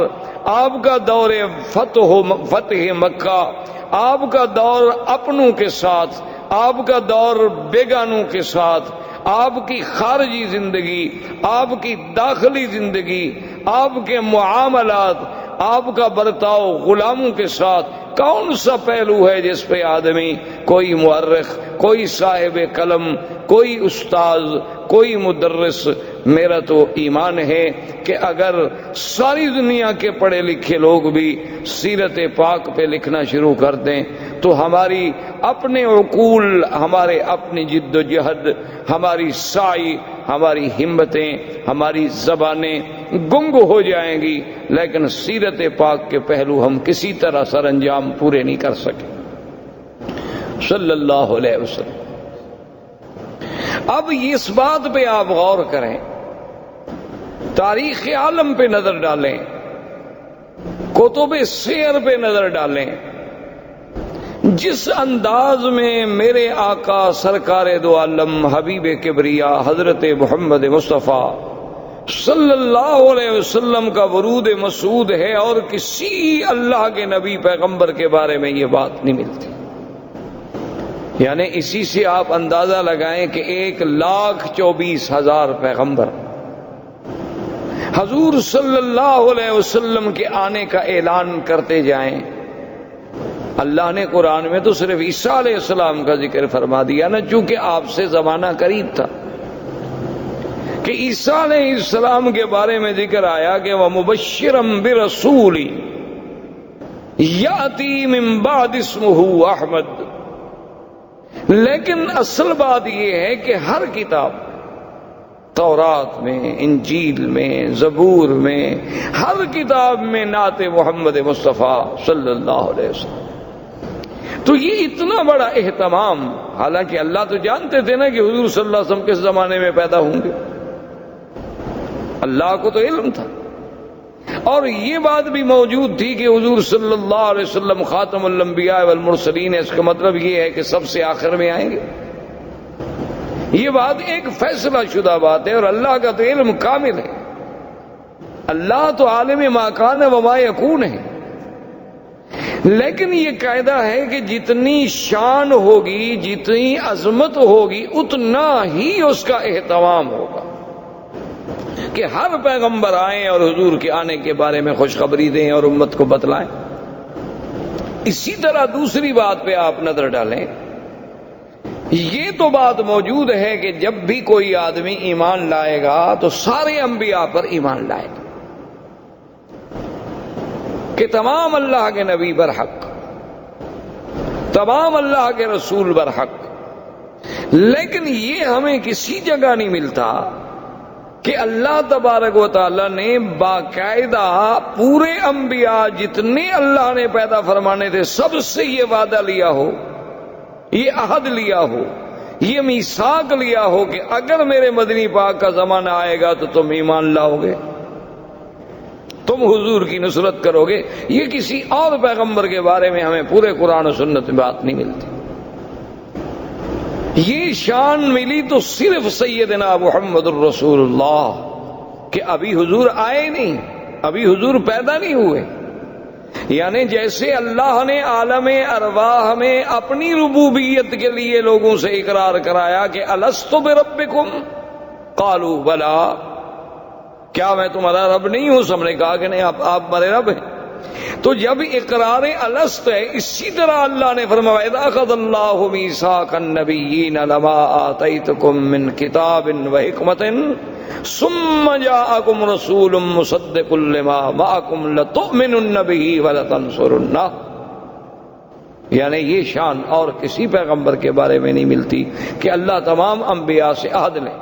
آپ کا دور فتح مکہ، آپ کا دور اپنوں کے ساتھ، آپ کا دور بیگانوں کے ساتھ، آپ کی خارجی زندگی، آپ کی داخلی زندگی، آپ کے معاملات، آپ کا برتاؤ غلاموں کے ساتھ، کون سا پہلو ہے جس پہ آدمی، کوئی مورخ، کوئی صاحب قلم، کوئی استاذ، کوئی مدرس، میرا تو ایمان ہے کہ اگر ساری دنیا کے پڑھے لکھے لوگ بھی سیرت پاک پہ لکھنا شروع کر دیں تو ہماری اپنے عقول، ہمارے اپنی جد و جہد، ہماری سعی، ہماری ہمتیں، ہماری زبانیں گنگ ہو جائیں گی، لیکن سیرت پاک کے پہلو ہم کسی طرح سر انجام پورے نہیں کر سکے صلی اللہ علیہ وسلم۔ اب اس بات پہ آپ غور کریں، تاریخ عالم پہ نظر ڈالیں، کتب سیر پہ نظر ڈالیں، جس انداز میں میرے آقا سرکار دو عالم حبیب کبریا حضرت محمد مصطفیٰ صلی اللہ علیہ وسلم کا ورود مسعود ہے، اور کسی اللہ کے نبی پیغمبر کے بارے میں یہ بات نہیں ملتی۔ یعنی اسی سے آپ اندازہ لگائیں کہ 1,24,000 پیغمبر حضور صلی اللہ علیہ وسلم کے آنے کا اعلان کرتے جائیں۔ اللہ نے قرآن میں تو صرف عیسیٰ علیہ السلام کا ذکر فرما دیا نا، چونکہ آپ سے زمانہ قریب تھا، کہ عیسیٰ علیہ السلام کے بارے میں ذکر آیا کہ وَمُبَشِّرًا بِرَسُولٍ يَأْتِي مِن بَعْدِ اسْمُهُ احمد۔ لیکن اصل بات یہ ہے کہ ہر کتاب، تورات میں، انجیل میں، زبور میں، ہر کتاب میں نعت محمد مصطفیٰ صلی اللہ علیہ وسلم۔ تو یہ اتنا بڑا اہتمام، حالانکہ اللہ تو جانتے تھے نا کہ حضور صلی اللہ علیہ وسلم کس زمانے میں پیدا ہوں گے، اللہ کو تو علم تھا، اور یہ بات بھی موجود تھی کہ حضور صلی اللہ علیہ وسلم خاتم الانبیاء والمرسلین ہے، اس کا مطلب یہ ہے کہ سب سے آخر میں آئیں گے۔ یہ بات ایک فیصلہ شدہ بات ہے، اور اللہ کا تو علم کامل ہے، اللہ تو عالم ما کان و ما یکون ہے۔ لیکن یہ قاعدہ ہے کہ جتنی شان ہوگی، جتنی عظمت ہوگی، اتنا ہی اس کا اہتمام ہوگا کہ ہر پیغمبر آئیں اور حضور کے آنے کے بارے میں خوشخبری دیں اور امت کو بتلائیں۔ اسی طرح دوسری بات پہ آپ نظر ڈالیں، یہ تو بات موجود ہے کہ جب بھی کوئی آدمی ایمان لائے گا تو سارے انبیاء پر ایمان لائے گا، کہ تمام اللہ کے نبی برحق، تمام اللہ کے رسول برحق۔ لیکن یہ ہمیں کسی جگہ نہیں ملتا کہ اللہ تبارک و تعالیٰ نے باقاعدہ پورے انبیاء جتنے اللہ نے پیدا فرمانے تھے سب سے یہ وعدہ لیا ہو، یہ عہد لیا ہو، یہ میثاق لیا ہو کہ اگر میرے مدنی پاک کا زمانہ آئے گا تو تم ایمان لاؤ گے، تم حضور کی نصرت کرو گے۔ یہ کسی اور پیغمبر کے بارے میں ہمیں پورے قرآن و سنت میں بات نہیں ملتی۔ یہ شان ملی تو صرف سیدنا محمد الرسول اللہ کہ ابھی حضور آئے نہیں، ابھی حضور پیدا نہیں ہوئے۔ یعنی جیسے اللہ نے عالم ارواح میں اپنی ربوبیت کے لیے لوگوں سے اقرار کرایا کہ الست بربکم قالوا بلا، کیا میں تمہارا رب نہیں ہوں؟ سب نے کہا کہ نہیں، آپ ہمارے رب ہیں۔ تو جب اقرار الست ہے، اسی طرح اللہ نے فرمایا اذ اخذ اللہ میثاق النبیین لما آتیتکم من کتاب وحکمت ثم جاءکم رسول مصدق لما معکم لتؤمنن به ولتنصرنہ۔ یعنی یہ شان اور کسی پیغمبر کے بارے میں نہیں ملتی کہ اللہ تمام انبیاء سے عہد لے،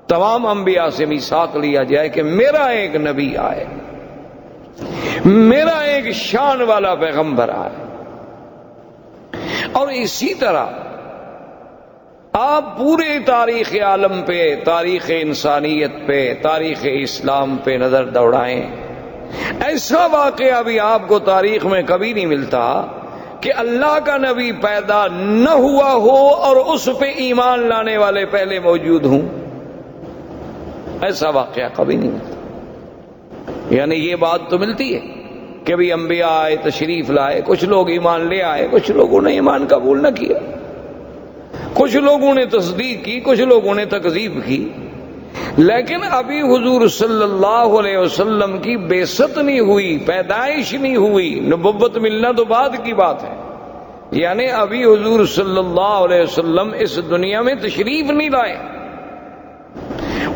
تمام انبیاء سے میثاق لیا جائے کہ میرا ایک نبی آئے، میرا ایک شان والا پیغمبر آئے۔ اور اسی طرح آپ پورے تاریخ عالم پہ، تاریخ انسانیت پہ، تاریخ اسلام پہ نظر دوڑائیں، ایسا واقعہ بھی آپ کو تاریخ میں کبھی نہیں ملتا کہ اللہ کا نبی پیدا نہ ہوا ہو اور اس پہ ایمان لانے والے پہلے موجود ہوں، ایسا واقعہ کبھی نہیں ملتا۔ یعنی یہ بات تو ملتی ہے کہ بھی انبیاء آئے، تشریف لائے، کچھ لوگ ایمان لے آئے، کچھ لوگوں نے ایمان قبول نہ کیا، کچھ لوگوں نے تصدیق کی، کچھ لوگوں نے تکذیب کی، لیکن ابھی حضور صلی اللہ علیہ وسلم کی بعثت نہیں ہوئی، پیدائش نہیں ہوئی، نبوت ملنا تو بعد کی بات ہے۔ یعنی ابھی حضور صلی اللہ علیہ وسلم اس دنیا میں تشریف نہیں لائے۔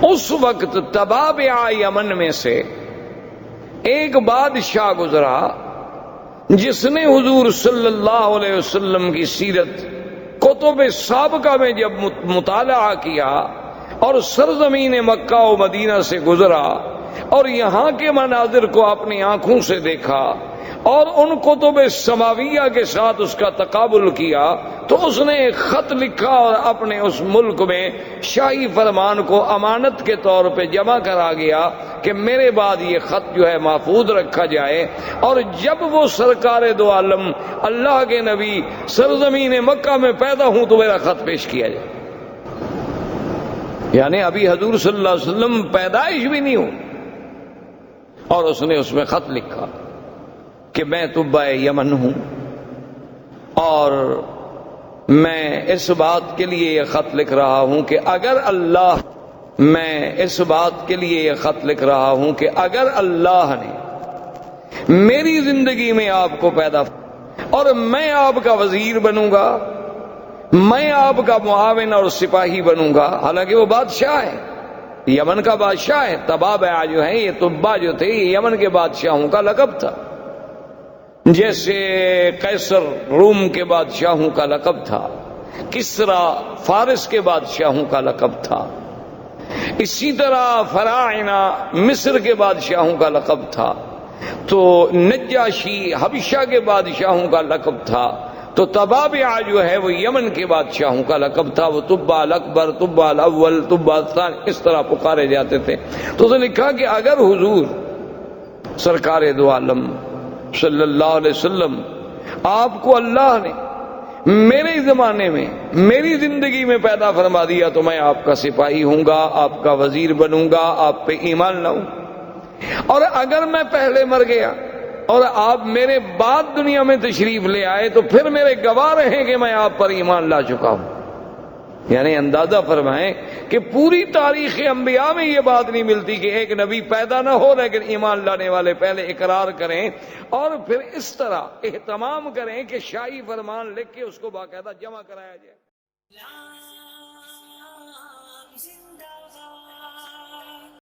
اس وقت تبابع یمن میں سے ایک بادشاہ گزرا جس نے حضور صلی اللہ علیہ وسلم کی سیرت کتب سابقہ میں جب مطالعہ کیا اور سرزمین مکہ و مدینہ سے گزرا اور یہاں کے مناظر کو اپنی آنکھوں سے دیکھا اور ان کتب سماویہ کے ساتھ اس کا تقابل کیا، تو اس نے ایک خط لکھا اور اپنے اس ملک میں شاہی فرمان کو امانت کے طور پہ جمع کرا گیا کہ میرے بعد یہ خط جو ہے محفوظ رکھا جائے، اور جب وہ سرکار دو عالم اللہ کے نبی سرزمین مکہ میں پیدا ہوں تو میرا خط پیش کیا جائے۔ یعنی ابھی حضور صلی اللہ علیہ وسلم پیدائش بھی نہیں ہو، اور اس نے اس میں خط لکھا کہ میں طبع یمن ہوں، اور میں اس بات کے لیے یہ خط لکھ رہا ہوں کہ اگر اللہ نے میری زندگی میں آپ کو پیدا اور میں آپ کا وزیر بنوں گا، میں آپ کا معاون اور سپاہی بنوں گا۔ حالانکہ وہ بادشاہ ہے، یمن کا بادشاہ ہے۔ تبابع جو ہیں، یہ طبا جو تھے، یہ یمن کے بادشاہوں کا لقب تھا، جیسے قیصر روم کے بادشاہوں کا لقب تھا، کسرا فارس کے بادشاہوں کا لقب تھا، اسی طرح فراعنہ مصر کے بادشاہوں کا لقب تھا، تو نجاشی حبشہ کے بادشاہوں کا لقب تھا۔ تو تبابع جو ہے وہ یمن کے بادشاہوں کا لقب تھا، وہ طبع الاکبر، طبع الاول، طبع الثانی، اس طرح پکارے جاتے تھے۔ تو اس نے لکھا کہ اگر حضور سرکار دو عالم صلی اللہ علیہ وسلم آپ کو اللہ نے میرے زمانے میں میری زندگی میں پیدا فرما دیا تو میں آپ کا سپاہی ہوں گا، آپ کا وزیر بنوں گا، آپ پہ ایمان لاؤں، اور اگر میں پہلے مر گیا اور آپ میرے بعد دنیا میں تشریف لے آئے تو پھر میرے گواہ رہیں کہ میں آپ پر ایمان لا چکا ہوں۔ یعنی اندازہ فرمائیں کہ پوری تاریخ انبیاء میں یہ بات نہیں ملتی کہ ایک نبی پیدا نہ ہو لیکن ایمان لانے والے پہلے اقرار کریں اور پھر اس طرح اہتمام کریں کہ شاہی فرمان لکھ کے اس کو باقاعدہ جمع کرایا جائے۔